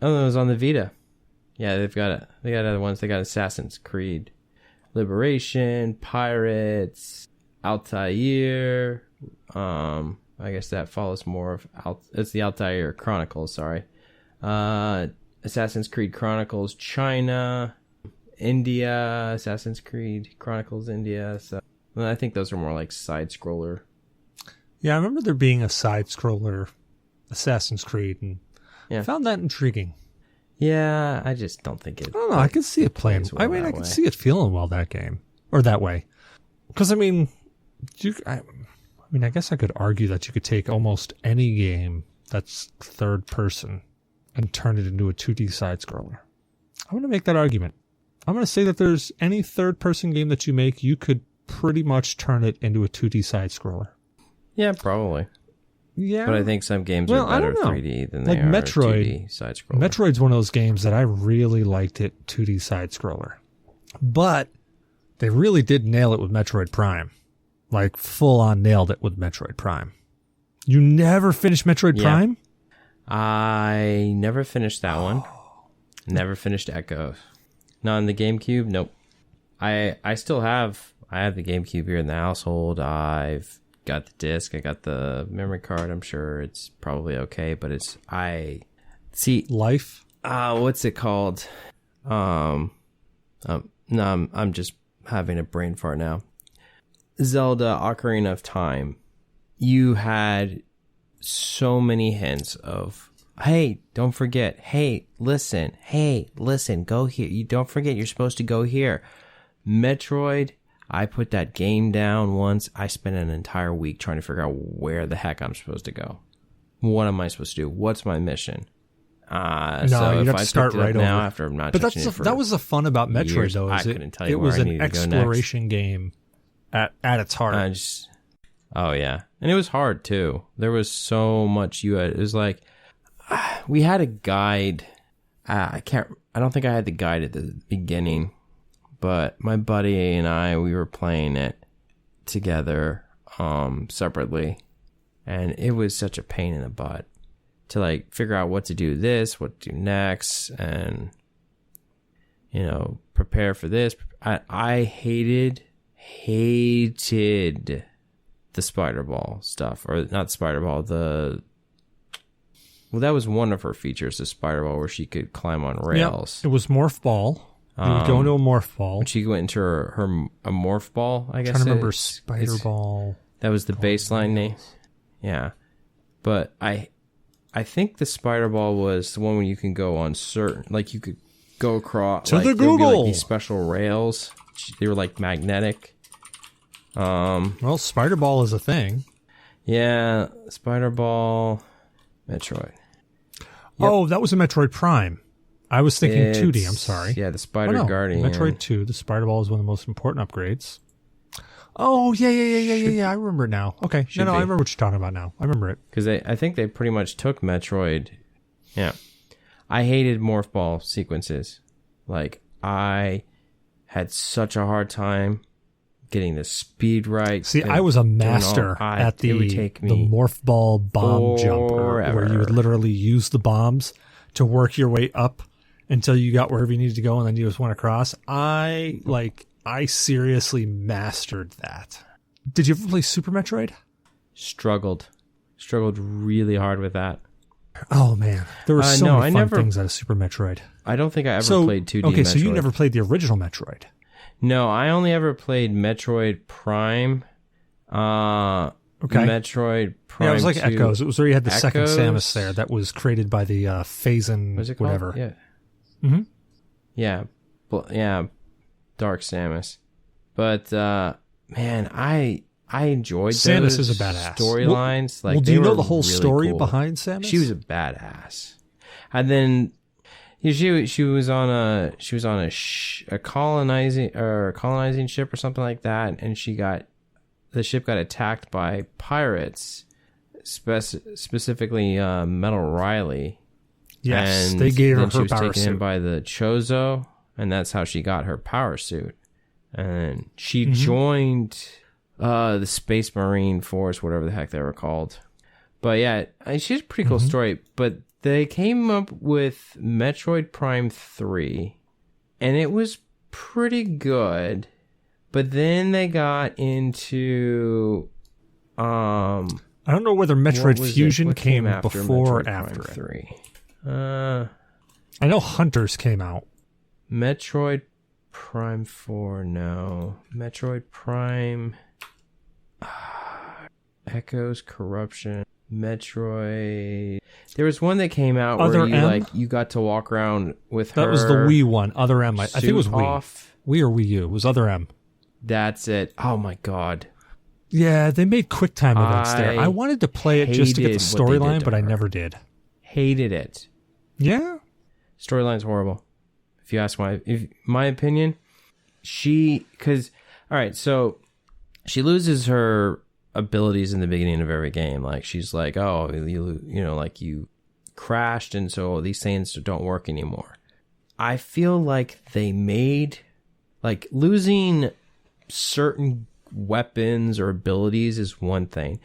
Oh, it was on the Vita. Yeah, they got other ones. They got Assassin's Creed Liberation, Pirates, Altair. I guess that follows more of it's the Altair Chronicles, sorry. Assassin's Creed Chronicles China, India, Assassin's Creed Chronicles India. So I think those are more like side scroller. Yeah, I remember there being a side scroller Assassin's Creed, and I found that intriguing. Yeah, I just don't think it. I don't know. I can see it playing. Well, I can see it feeling well that game or that way. Because I guess I could argue that you could take almost any game that's third person and turn it into a 2D side scroller. I'm going to make that argument. I'm going to say that there's any third person game that you make, you could pretty much turn it into a 2D side scroller. Yeah, probably. Yeah, but I think some games are better 3D than they are Metroid, 2D side scroller. Metroid's one of those games that I really liked it 2D side scroller, but they really did nail it with Metroid Prime, like full on nailed it with Metroid Prime. You never finished Metroid Prime? I never finished that one. Never finished Echo. Not on the GameCube. Nope. I still have. I have the GameCube here in the household. I've got the disc. I got the memory card. I'm sure it's probably okay, but Life. What's it called? No, I'm just having a brain fart now. Zelda Ocarina of Time. You had so many hints of, hey, don't forget. Hey, listen, go here. You don't forget, you're supposed to go here. Metroid, I put that game down once. I spent an entire week trying to figure out where the heck I'm supposed to go. What am I supposed to do? What's my mission? No, so you if have I to start picked it up right now over. after I'm not But touching it for that was the fun about Metroid, years, though. I couldn't tell you it where was I an needed to go exploration game at its heart. Oh yeah, and it was hard too. There was so much it was like we had a guide. I don't think I had the guide at the beginning, but my buddy and we were playing it together separately, and it was such a pain in the butt to like figure out what to do what to do next, and prepare for this. I hated the spider ball stuff, or not spider ball, that was one of her features, the spider ball, where she could climb on rails. Yep. It was morph ball. You would go into a morph ball. When she went into a morph ball, I guess. I'm trying to remember spider ball. That was the baseline name. Yeah. But I think the spider ball was the one where you can go on certain, like you could go across to like, the Google. There would be like these special rails. They were like magnetic. Well, spider ball is a thing. Yeah, spider ball, Metroid. Yep. Oh, that was a Metroid Prime. I was thinking 2D. I'm sorry. Yeah, the Spider Guardian. Metroid 2. The spider ball is one of the most important upgrades. Oh yeah. I remember it now. Okay, I remember what you're talking about now. I remember it because I think they pretty much took Metroid. Yeah, I hated morph ball sequences. Like I had such a hard time getting the speed right. See, I was a master at the morph ball bomb jumper, where you would literally use the bombs to work your way up until you got wherever you needed to go, and then you just went across. I seriously mastered that. Did you ever play Super Metroid? struggled really hard with that. Oh man, there were so no, many fun things out of Super Metroid. I don't think I ever played 2D Metroid. Okay, so you never played the original Metroid? No, I only ever played Metroid Prime. Metroid Prime. Yeah, it was like 2. Echoes. It was where you had the second Echoes? Samus there that was created by the Phazon What's it called? whatever. Yeah. Mm-hmm. Yeah. Yeah. Dark Samus. But man, I enjoyed Samus those is a badass storylines. Well, do you know the whole really story behind Samus? She was a badass. And then she was on a colonizing ship or something like that, and the ship got attacked by pirates, specifically Metal Riley. Yes, and they gave her then her she was power taken suit in by the Chozo, and that's how she got her power suit. And she joined the Space Marine Force, whatever the heck they were called. But yeah, she's a pretty cool story. But they came up with Metroid Prime 3, and it was pretty good. But then they got into I don't know whether Metroid Fusion came before or after Prime 3. I know Hunters came out. Metroid Prime 4, no. Metroid Prime Echoes, Corruption, Metroid. There was one that came out Other where M? you got to walk around with her. That was the Wii one. Other M. I think it was Wii. Off. Wii or Wii U. It was Other M. That's it. Oh my god. Yeah, they made QuickTime events there. I wanted to play it just to get the storyline, but I never did. Hated it. Yeah? Storyline's horrible. If you ask my opinion, all right, so she loses her abilities in the beginning of every game. Like she's like, oh, like you crashed, and so these things don't work anymore. I feel like they made like losing certain weapons or abilities is one thing,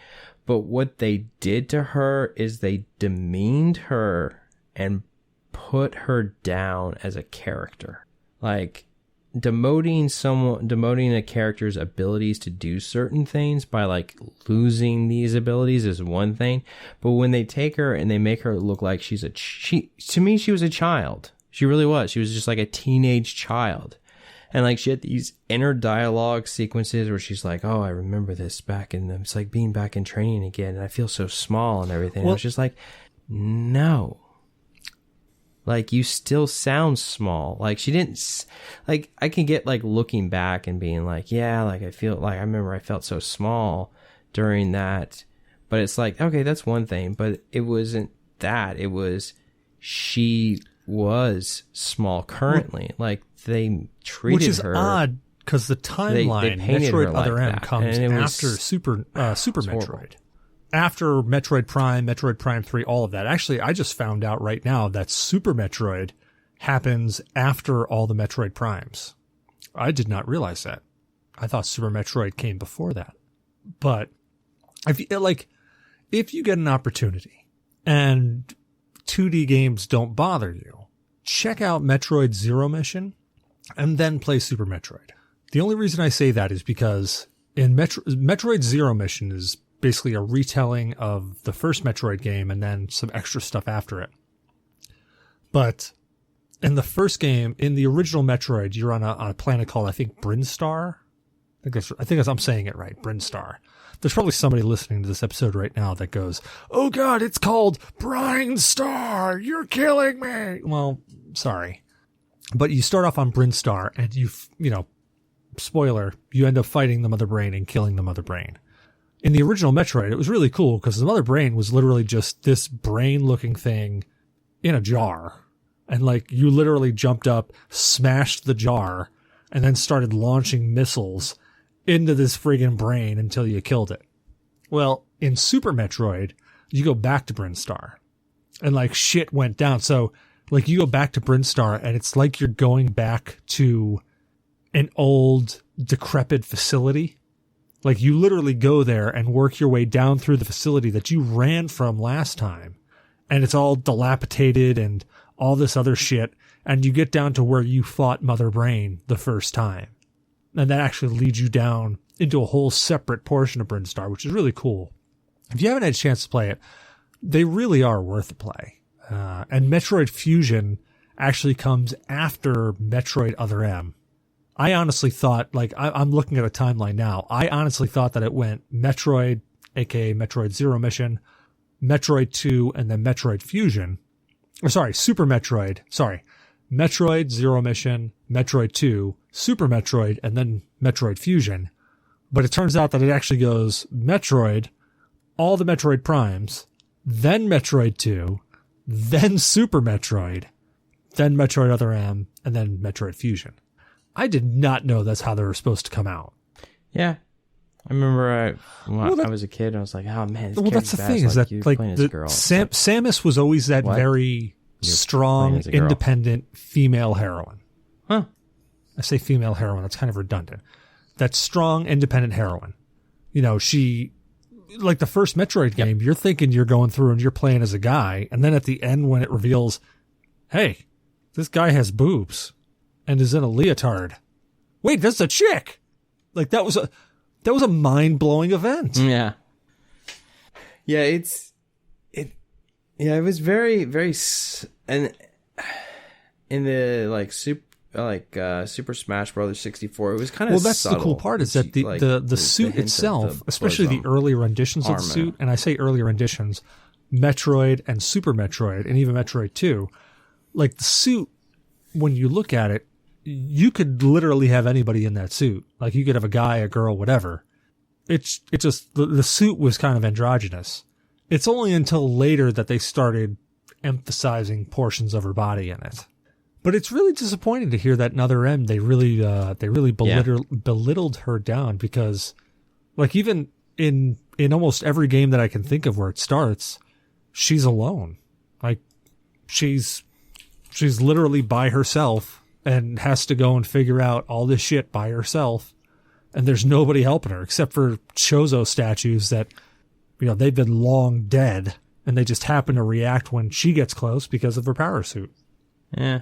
but what they did to her is they demeaned her and put her down as a character. Like demoting a character's abilities to do certain things by like losing these abilities is one thing, but when they take her and they make her look like to me she was a child. She really was. She was just like a teenage child. And like she had these inner dialogue sequences where she's like, oh, I remember this back in it's like being back in training again, and I feel so small and everything. Well, I was just like, no. Like, you still sound small. Like, she didn't, like, I can get, like, looking back and being like, yeah, like, I remember I felt so small during that. But it's like, okay, that's one thing. But it wasn't that. It was, she was small currently. Like, they treated her. Which is odd, because the timeline, Metroid Other M, comes after Super Metroid. After Metroid Prime 3, all of that. Actually, I just found out right now that Super Metroid happens after all the Metroid Primes. I did not realize that. I thought Super Metroid came before that. But if you get an opportunity and 2D games don't bother you, check out Metroid Zero Mission and then play Super Metroid. The only reason I say that is because in Metroid Zero Mission is basically a retelling of the first Metroid game and then some extra stuff after it. But in the first game, in the original Metroid, you're on a planet called, I think, Brinstar. I think I'm saying it right, Brinstar. There's probably somebody listening to this episode right now that goes, oh god, it's called Brinstar! You're killing me! Well, sorry. But you start off on Brinstar and spoiler, you end up fighting the Mother Brain and killing the Mother Brain. In the original Metroid, it was really cool because the Mother Brain was literally just this brain-looking thing in a jar. And, like, you literally jumped up, smashed the jar, and then started launching missiles into this friggin' brain until you killed it. Well, in Super Metroid, you go back to Brinstar. And, like, shit went down. So, like, you go back to Brinstar, and it's like you're going back to an old, decrepit facility. Like, you literally go there and work your way down through the facility that you ran from last time. And it's all dilapidated and all this other shit. And you get down to where you fought Mother Brain the first time. And that actually leads you down into a whole separate portion of Brinstar, which is really cool. if you haven't had a chance to play it, they really are worth a play. And Metroid Fusion actually comes after Metroid Other M. I honestly thought, like, I'm looking at a timeline now. I honestly thought that it went Metroid, aka Metroid Zero Mission, Metroid 2, and then Metroid Fusion. Or sorry, Super Metroid. Sorry. Metroid Zero Mission, Metroid 2, Super Metroid, and then Metroid Fusion. But it turns out that it actually goes Metroid, all the Metroid Primes, then Metroid 2, then Super Metroid, then Metroid Other M, and then Metroid Fusion. I did not know that's how they were supposed to come out. Yeah. I remember I was a kid, I was like, oh man, this that's the thing, is that like Samus was always that very strong, independent female heroine. Huh. I say female heroine, that's kind of redundant. That strong, independent heroine. You know, she, like the first Metroid game, you're thinking you're going through and you're playing as a guy, and then at the end when it reveals, hey, this guy has boobs and is in a leotard. Wait, that's a chick! Like, that was a mind-blowing event. Yeah. Yeah, it was very, very, and in the Super Smash Brothers 64, it was kind of that's subtle. The cool part is that the suit itself, especially the earlier renditions of the suit, and I say earlier renditions, Metroid and Super Metroid, and even Metroid 2, like the suit, when you look at it, you could literally have anybody in that suit. Like you could have a guy, a girl, whatever. It's just, the suit was kind of androgynous. It's only until later that they started emphasizing portions of her body in it. But it's really disappointing to hear that in Other M, they really belittled her down, because like even in almost every game that I can think of where it starts, she's alone. Like she's literally by herself and has to go and figure out all this shit by herself. And there's nobody helping her except for Chozo statues that, you know, they've been long dead and they just happen to react when she gets close because of her power suit. Yeah.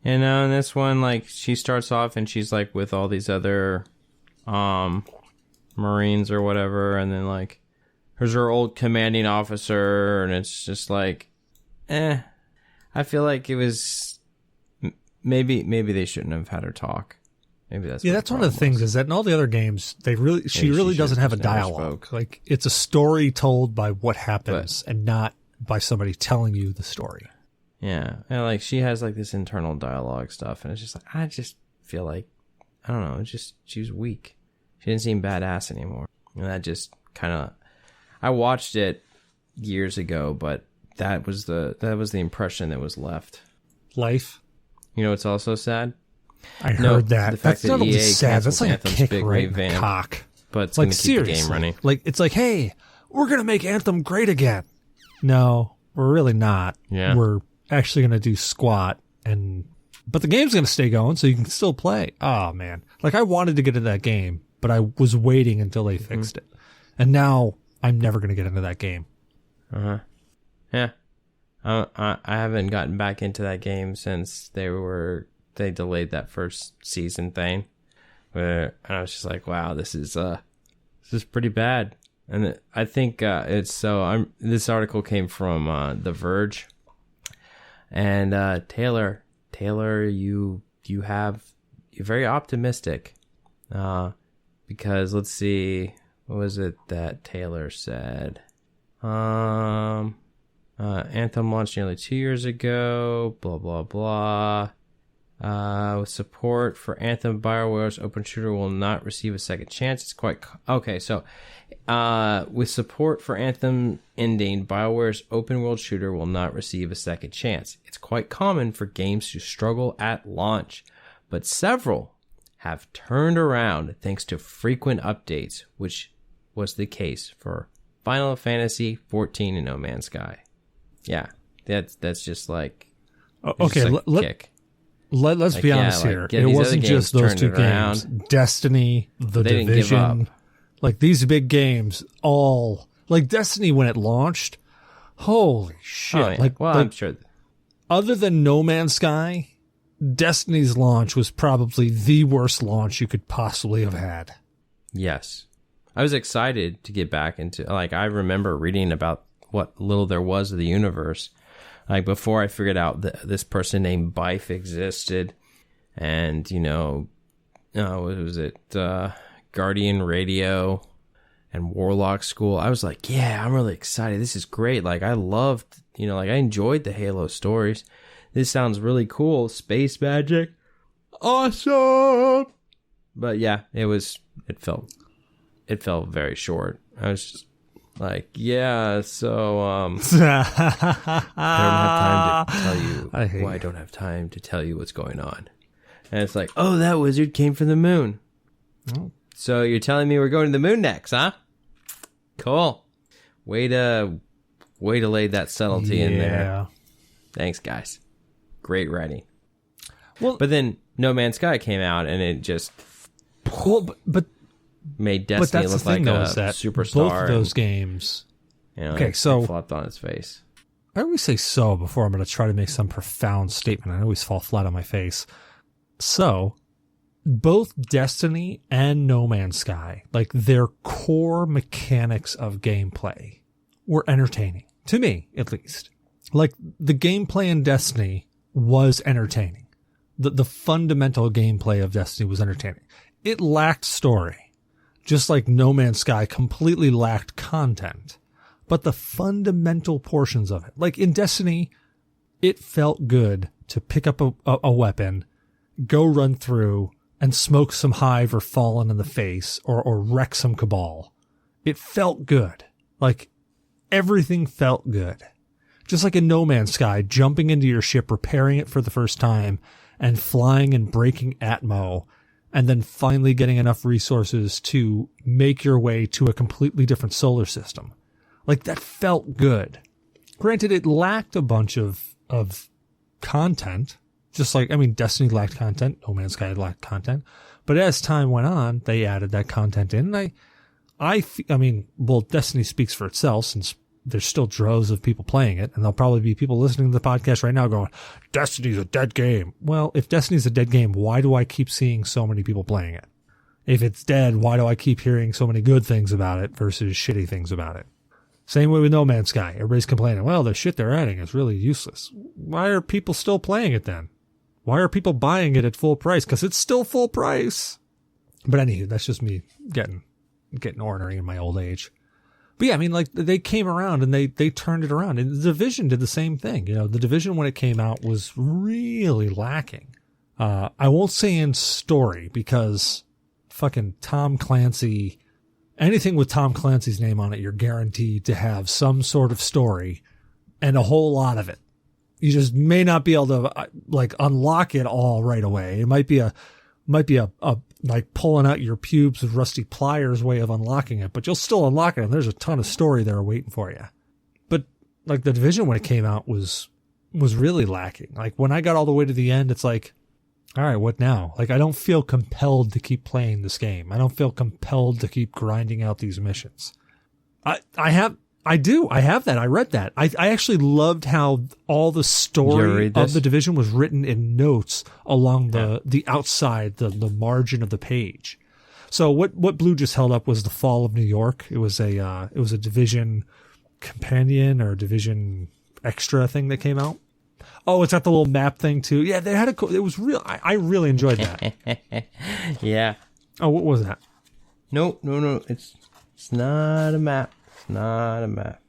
You know, in this one, like, she starts off and she's like with all these other Marines or whatever, and then like there's her old commanding officer, and it's just like, I feel like it was maybe they shouldn't have had her talk. Maybe that's that's one of the things, is that in all the other games, she really doesn't have a dialogue. Like, it's a story told by what happens and not by somebody telling you the story. Yeah, and like she has like this internal dialogue stuff, and it's just like, I just feel like, I don't know, it's just she was weak. She didn't seem badass anymore, and that just kind of, I watched it years ago, but that was the impression that was left. Life. You know, it's also sad. I heard that. The fact that's that EA sad. That's like Anthem's a kick big right in the revamp, cock. But it's like, going to keep the game running. Like, it's like, hey, we're going to make Anthem great again. No, we're really not. Yeah. We're actually going to do squat, but the game's going to stay going, so you can still play. Oh, man. Like, I wanted to get into that game, but I was waiting until they fixed it. And now I'm never going to get into that game. Uh-huh. Yeah. I haven't gotten back into that game since they delayed that first season thing, where I was just like, wow, this is pretty bad. And I think this article came from The Verge, and Taylor, you're very optimistic, because let's see, what was it that Taylor said? Anthem launched nearly 2 years ago, blah, blah, blah. With support for Anthem, BioWare's open shooter will not receive a second chance. It's quite... Okay, so with support for Anthem ending, BioWare's open world shooter will not receive a second chance. It's quite common for games to struggle at launch, but several have turned around thanks to frequent updates, which was the case for Final Fantasy XIV and No Man's Sky. Yeah, that's just like... Okay, let's be honest here. It wasn't just those two games. Destiny, The Division, like these big games, all... Like Destiny, when it launched, holy shit. Oh, yeah. I'm sure... Other than No Man's Sky, Destiny's launch was probably the worst launch you could possibly have had. Yes. I was excited to get back into, like, I remember reading about what little there was of the universe. Like, before I figured out that this person named Bife existed, and, you know, what was it, Guardian Radio and Warlock School. I was like, yeah, I'm really excited. This is great. Like, I loved, you know, like, I enjoyed the Halo stories. This sounds really cool. Space magic. Awesome. But yeah, it felt very short. I was just like, yeah, so I don't have time to tell you what's going on. And it's like, oh, that wizard came from the moon. Oh. So you're telling me we're going to the moon next, huh? Cool. Way to lay that subtlety in there. Thanks, guys. Great writing. Well, but then No Man's Sky came out, and it just made Destiny look like a superstar. Both of those games. You know, okay, so flopped on its face. I always say so before I'm going to try to make some profound statement. I always fall flat on my face. So, both Destiny and No Man's Sky, like their core mechanics of gameplay, were entertaining. To me, at least. Like, the gameplay in Destiny was entertaining. The fundamental gameplay of Destiny was entertaining. It lacked story. Just like No Man's Sky completely lacked content. But the fundamental portions of it, like in Destiny, it felt good to pick up a weapon, go run through, and smoke some Hive or Fallen in the face, or wreck some Cabal. It felt good. Like, everything felt good. Just like in No Man's Sky, jumping into your ship, repairing it for the first time, and flying and breaking Atmo, and then finally getting enough resources to make your way to a completely different solar system. Like, that felt good. Granted, it lacked a bunch of content. Just like, I mean, Destiny lacked content. No Man's Sky lacked content. But as time went on, they added that content in. And I mean, well, Destiny speaks for itself, since there's still droves of people playing it. And there'll probably be people listening to the podcast right now going, Destiny's a dead game. Well, if Destiny's a dead game, why do I keep seeing so many people playing it? If it's dead, why do I keep hearing so many good things about it versus shitty things about it? Same way with No Man's Sky. Everybody's complaining, well, the shit they're adding is really useless. Why are people still playing it then? Why are people buying it at full price? Because it's still full price. But anywho, that's just me getting ornery in my old age. But yeah, I mean, like, they came around and they turned it around. And The Division did the same thing. You know, The Division, when it came out, was really lacking. I won't say in story, because fucking Tom Clancy, anything with Tom Clancy's name on it, you're guaranteed to have some sort of story, and a whole lot of it. You just may not be able to like unlock it all right away. It might be a like pulling out your pubes with rusty pliers way of unlocking it, but you'll still unlock it, and there's a ton of story there waiting for you. But like The Division, when it came out, was really lacking. Like, when I got all the way to the end, it's like, all right, what now? Like, I don't feel compelled to keep playing this game. I don't feel compelled to keep grinding out these missions. I have that. I read that. I actually loved how all the story of The Division was written in notes along the outside, the margin of the page. So what Blue just held up was The Fall of New York. It was a Division companion or Division extra thing that came out. Oh, it's got the little map thing too. Yeah, they had it was real. I really enjoyed that. Yeah. Oh, what was that? No. It's not a map. Not a map.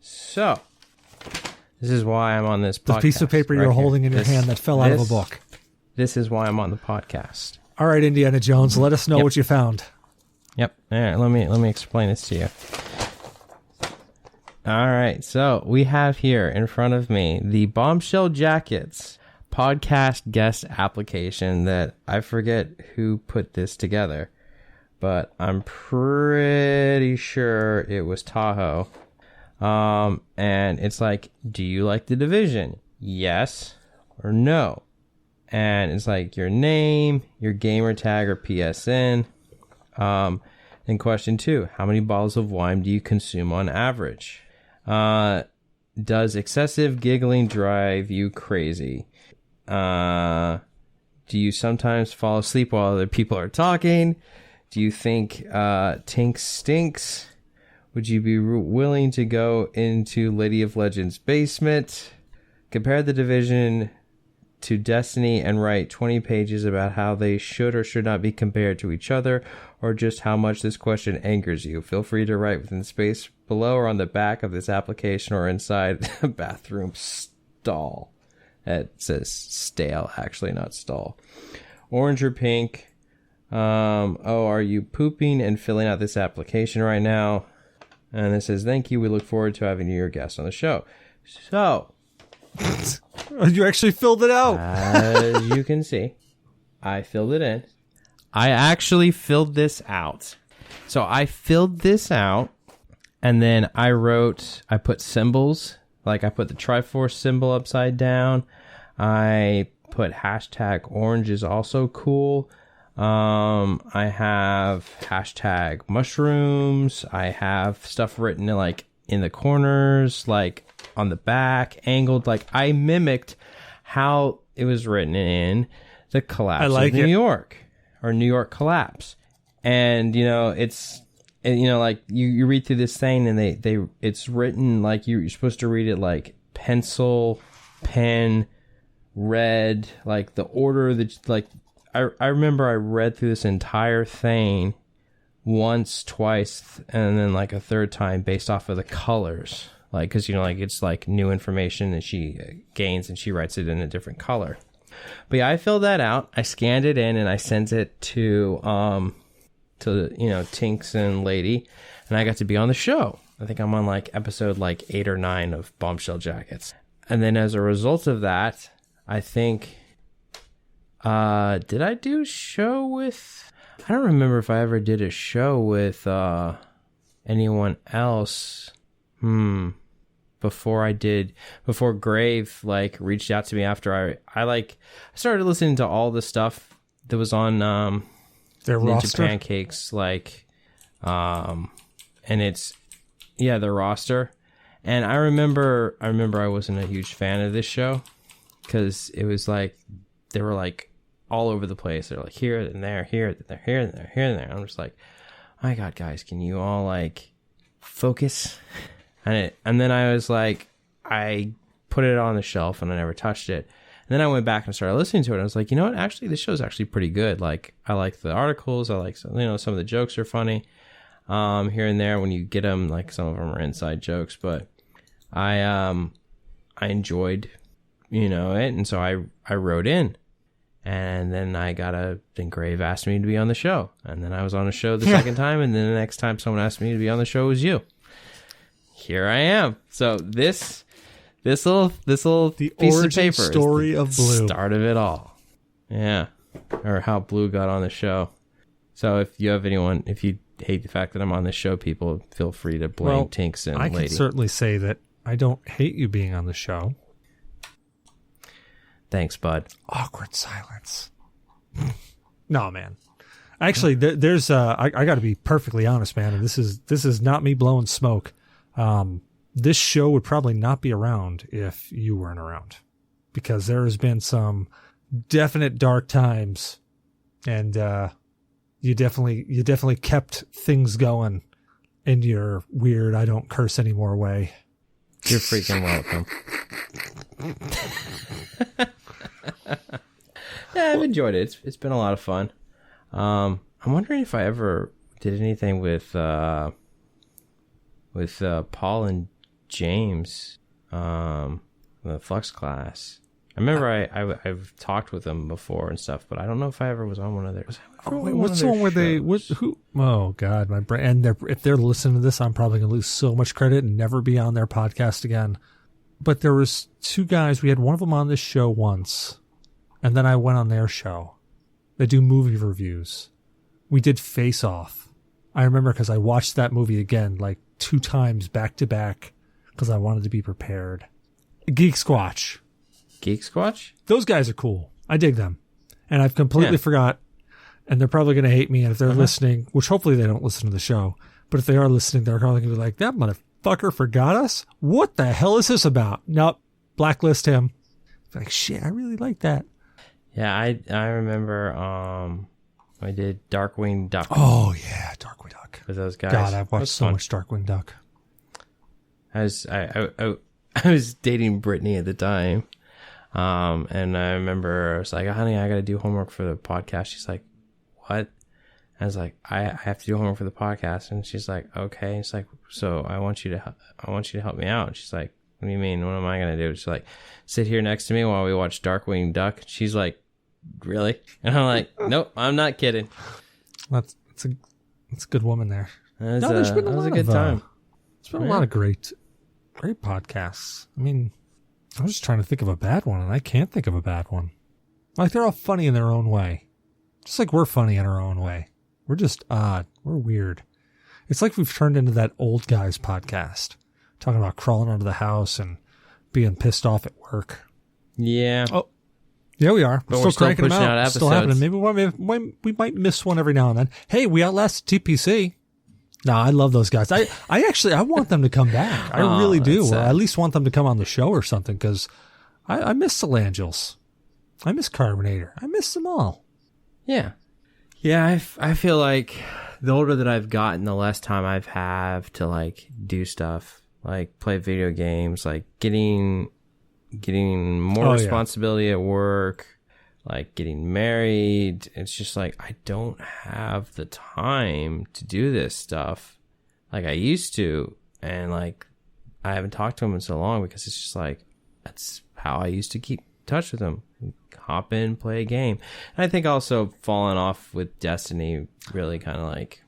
So this is why I'm on this podcast. The piece of paper you're holding in your hand that fell out of a book. This is why I'm on the podcast. All right, Indiana Jones, let us know what you found. Yep. All right, let me explain this to you. All right, so we have here in front of me the Bombshell Jackets podcast guest application that I forget who put this together, but I'm pretty sure it was Tahoe. And it's like, do you like The Division? Yes or no? And it's like your name, your gamer tag or PSN. And question 2, how many bottles of wine do you consume on average? Does excessive giggling drive you crazy? Do you sometimes fall asleep while other people are talking? Do you think Tink stinks? Would you be willing to go into Lady of Legends' basement? Compare the Division to Destiny and write 20 pages about how they should or should not be compared to each other, or just how much this question angers you. Feel free to write within the space below or on the back of this application or inside a bathroom stall. It says stale, actually, not stall. Orange or pink? Are you pooping and filling out this application right now? And it says, thank you. We look forward to having you your guest on the show. So, you actually filled it out. As you can see, I filled it in. I actually filled this out. So I filled this out, and then I put symbols. Like I put the Triforce symbol upside down. I put hashtag orange is also cool. I have hashtag mushrooms. I have stuff written like in the corners, like on the back, angled. Like I mimicked how it was written in the collapse of New York, or New York collapse. And it's like you read through this thing, and it's written like you're supposed to read it like pencil, pen, red, like the order that like. I remember I read through this entire thing once, twice, and then like a third time based off of the colors. Like, because, like it's like new information that she gains and she writes it in a different color. But yeah, I filled that out. I scanned it in and I sent it to Tinks and Lady, and I got to be on the show. I think I'm on like episode like 8 or 9 of Bombshell Jackets. And then as a result of that, I think... did I do a show with... I don't remember if I ever did a show with anyone else. Before Grave like reached out to me after I started listening to all the stuff that was on their Ninja roster. Pancakes, like and it's their roster. And I remember I wasn't a huge fan of this show because it was like they were like all over the place. They're like here and there, here and there, here and there, here and there. I'm just like, oh my God, guys, can you all like focus? And then I was like, I put it on the shelf and I never touched it. And then I went back and started listening to it. And I was like, you know what? Actually, this show's actually pretty good. Like, I like the articles. I like, some of the jokes are funny here and there when you get them. Like, some of them are inside jokes, but I enjoyed, it. And so I wrote in. And then then Grave asked me to be on the show. And then I was on a show the second time. And then the next time someone asked me to be on the show was you. Here I am. So this little the piece origin of paper story is the of Blue. Start of it all. Yeah. Or how Blue got on the show. So if you hate the fact that I'm on the show, people feel free to blame Tinks and Lady. I can certainly say that I don't hate you being on the show. Thanks, bud. Awkward silence. No, man. Actually, there's I got to be perfectly honest, man. And this is not me blowing smoke. This show would probably not be around if you weren't around, because there has been some definite dark times, and you definitely kept things going in your weird I don't curse anymore way. You're freaking welcome. Yeah, I've enjoyed it. It's been a lot of fun. I'm wondering if I ever did anything with Paul and James, the Flux class. I remember I've talked with them before and stuff, but I don't know if I ever was on one of theirs. What's the one where they? Who? Oh God, my brain. And if they're listening to this, I'm probably gonna lose so much credit and never be on their podcast again. But there was 2 guys. We had one of them on this show once, and then I went on their show. They do movie reviews. We did Face Off. I remember because I watched that movie again like 2 times back to back because I wanted to be prepared. Geek Squatch. Geek Squatch? Those guys are cool. I dig them. And I've completely forgot, and they're probably going to hate me. And if they're listening, which hopefully they don't listen to the show, but if they are listening, they're probably going to be like, that motherfucker forgot us? What the hell is this about? Nope. Blacklist him. Like, shit, I really like that. Yeah, I remember I did Darkwing Duck Oh yeah, Darkwing Duck. with those guys. God, I've watched That's so fun. much Darkwing Duck. I was dating Brittany at the time. And I remember I was like, honey, I got to do homework for the podcast. She's like, what? I was like, I have to do homework for the podcast. And she's like, okay. It's like, so I want you to help me out. She's like, what do you mean? What am I going to do? She's like, sit here next to me while we watch Darkwing Duck. She's like, really? And I'm like, nope, I'm not kidding. That's a good woman there. That there's been was a lot good of, time. There's been a lot of great podcasts. I mean, I was just trying to think of a bad one, and I can't think of a bad one. Like, they're all funny in their own way. Just like we're funny in our own way. We're just odd. We're weird. It's like we've turned into that old guys podcast, talking about crawling under the house and being pissed off at work. Yeah. Oh, yeah, we are. But we're still cranking them pushing out Still happening. episodes. Maybe we might miss one every now and then. Hey, we outlasted TPC. No, I love those guys. I want them to come back. I really do. that's Or sad. at least want them to come on the show or something, because I miss Solangels. I miss Carbonator. I miss them all. Yeah. Yeah, I feel like the older that I've gotten, the less time I've have to like do stuff, like play video games, like getting more responsibility at work, like getting married. It's just like I don't have the time to do this stuff like I used to, and like I haven't talked to him in so long because it's just like that's how I used to keep in touch with him. Hop in, play a game. And I think also falling off with Destiny really kind of like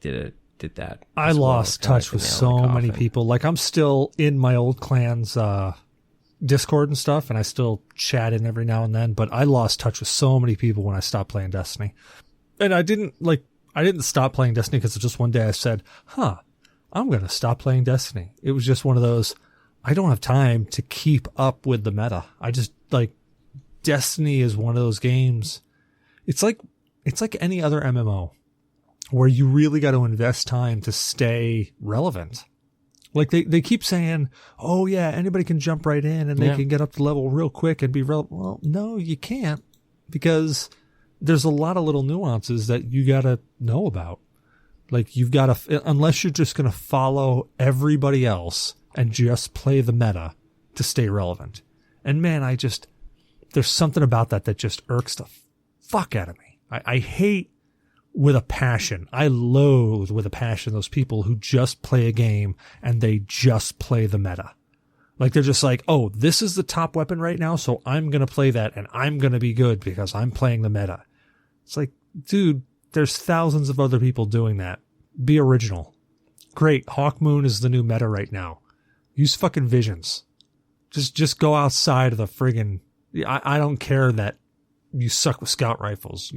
did that. I as well. lost Kinda touch like the with nail in so the many coffin. people. Like, I'm still in my old clan's Discord and stuff, and I still chat in every now and then, but I lost touch with so many people when I stopped playing Destiny. And I didn't stop playing Destiny because just one day I said, I'm going to stop playing Destiny. It was just one of those, I don't have time to keep up with the meta. I just, like, Destiny is one of those games. It's like any other MMO where you really got to invest time to stay relevant. Like, they keep saying, oh yeah, anybody can jump right in and they can get up to level real quick and be relevant. Well, no, you can't, because there's a lot of little nuances that you got to know about. Like, you've got to, unless you're just going to follow everybody else and just play the meta to stay relevant. And man, there's something about that just irks the fuck out of me. I hate with a passion. I loathe with a passion those people who just play a game and they just play the meta. Like, they're just like, oh, this is the top weapon right now, so I'm going to play that and I'm going to be good because I'm playing the meta. It's like, dude, there's thousands of other people doing that. Be original. Great. Hawkmoon is the new meta right now. Use fucking visions. Just go outside of the friggin', I don't care that you suck with scout rifles.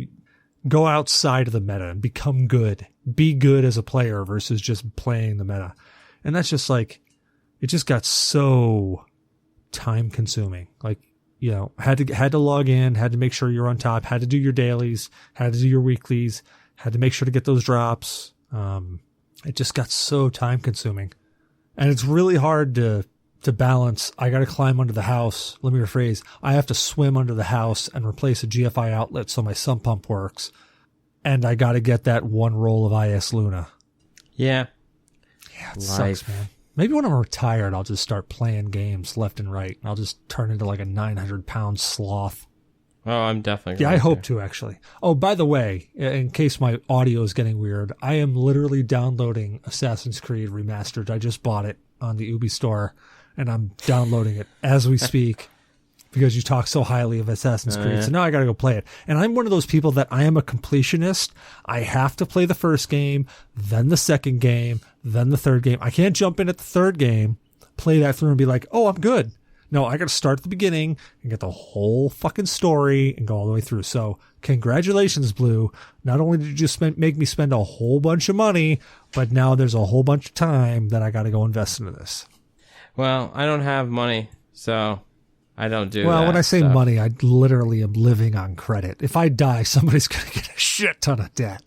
Go outside of the meta and become good. Be good as a player versus just playing the meta. And that's just like, it just got so time consuming. Like, you know, had to log in, had to make sure you're on top, had to do your dailies, had to do your weeklies, had to make sure to get those drops. It just got so time consuming. And it's really hard to balance. I got to climb under the house. Let me rephrase. I have to swim under the house and replace a GFI outlet so my sump pump works. And I got to get that one roll of IS Luna. Yeah. Yeah, it sucks, man. Maybe when I'm retired, I'll just start playing games left and right. And I'll just turn into like a 900-pound sloth. Oh, I'm definitely Yeah, going I hope to, actually. Oh, by the way, in case my audio is getting weird, I am literally downloading Assassin's Creed Remastered. I just bought it on the Ubi store, and I'm downloading it as we speak because you talk so highly of Assassin's Creed. Yeah. So now I got to go play it. And I'm one of those people that I am a completionist. I have to play the first game, then the second game, then the third game. I can't jump in at the third game, play that through and be like, oh, I'm good. No, I got to start at the beginning and get the whole fucking story and go all the way through. So congratulations, Blue. Not only did you just make me spend a whole bunch of money, but now there's a whole bunch of time that I got to go invest into this. Well, I don't have money, so I don't do Well, that when I say stuff. money, I literally am living on credit. If I die, somebody's going to get a shit ton of debt.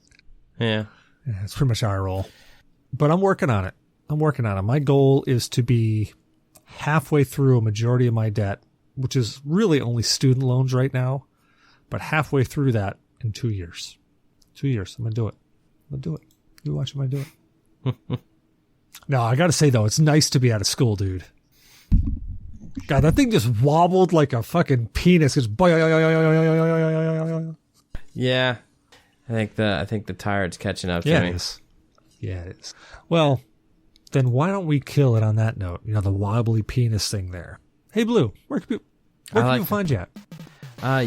Yeah. Yeah, that's pretty much how I roll. But I'm working on it. My goal is to be halfway through a majority of my debt, which is really only student loans right now, but halfway through that in 2 years. 2 years. I'm going to do it. You watch him, I do it. No, I got to say, though, it's nice to be out of school, dude. God, that thing just wobbled like a fucking penis. Just Yeah. I think the tired's catching up to me. It is. Yeah, it is. Well, then why don't we kill it on that note? The wobbly penis thing there. Hey, Blue, where can people find you at?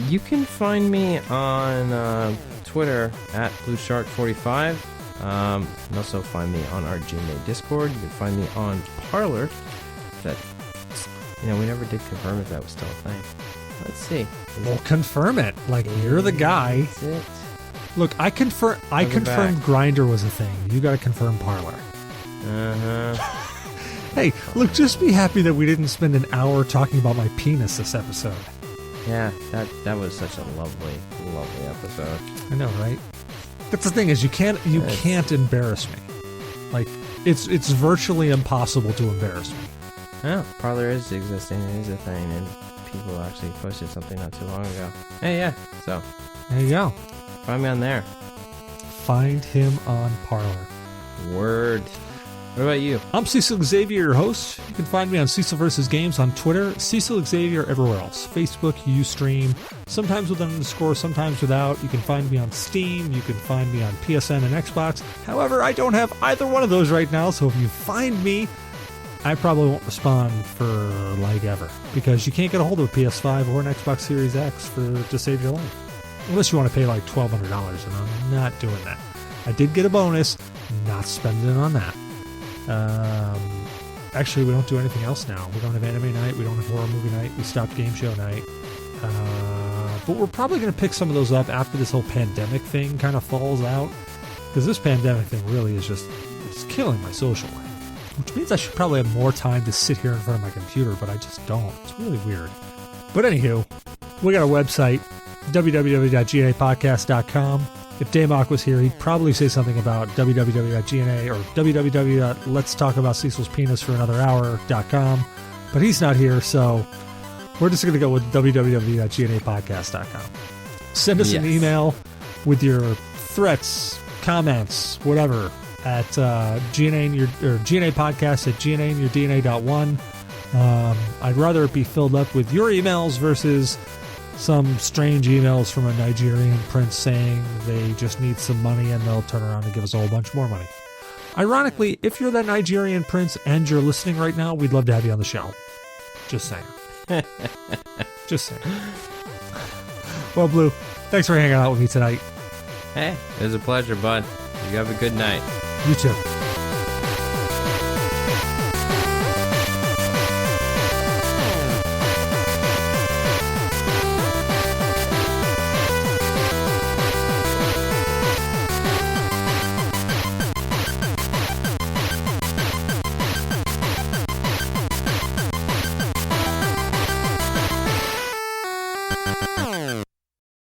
You can find me on Twitter at BlueShark45. You can also find me on our G.N.A Discord. You can find me on Parler. That, we never did confirm if that was still a thing. Let's see. Well, confirm it. Like, you're the guy. Is it? Look, I confirmed Grindr was a thing. You got to confirm Parler. Hey, look, just be happy that we didn't spend an hour talking about my penis this episode. Yeah, that was such a lovely episode. I know, right? That's the thing is you can't embarrass me. Like, it's virtually impossible to embarrass me. Yeah, Parler is existing. It is a thing, and people actually posted something not too long ago. Hey, yeah. So there you go. Find me on there. Find him on Parler. Word. What about you? I'm Cecil Xavier, your host. You can find me on Cecil vs. Games on Twitter, Cecil Xavier everywhere else. Facebook, Ustream, sometimes with an underscore, sometimes without. You can find me on Steam. You can find me on PSN and Xbox. However, I don't have either one of those right now, so if you find me, I probably won't respond for like ever, because you can't get a hold of a PS5 or an Xbox Series X to save your life. Unless you want to pay like $1,200, and I'm not doing that. I did get a bonus, not spending it on that. Actually, we don't do anything else now. We don't have anime night. We don't have horror movie night. We stopped game show night. But we're probably going to pick some of those up after this whole pandemic thing kind of falls out. Because this pandemic thing really is it's killing my social life. Which means I should probably have more time to sit here in front of my computer, but I just don't. It's really weird. But anywho, we got a website, www.gnapodcast.com. If Damoc was here, he'd probably say something about www.G.N.A or www.let'stalkaboutcecilspenis-for-another-hour.com. But he's not here, so we're just going to go with www.gnapodcast.com. Send us an email with your threats, comments, whatever, at G.N.A podcast at GNAandyourdNA.1. I'd rather it be filled up with your emails versus some strange emails from a Nigerian prince saying they just need some money and they'll turn around and give us a whole bunch more money. Ironically, if you're that Nigerian prince and you're listening right now, we'd love to have you on the show. Just saying. Just saying. Well, Blue, thanks for hanging out with me tonight. Hey, it was a pleasure, bud. You have a good night. You too.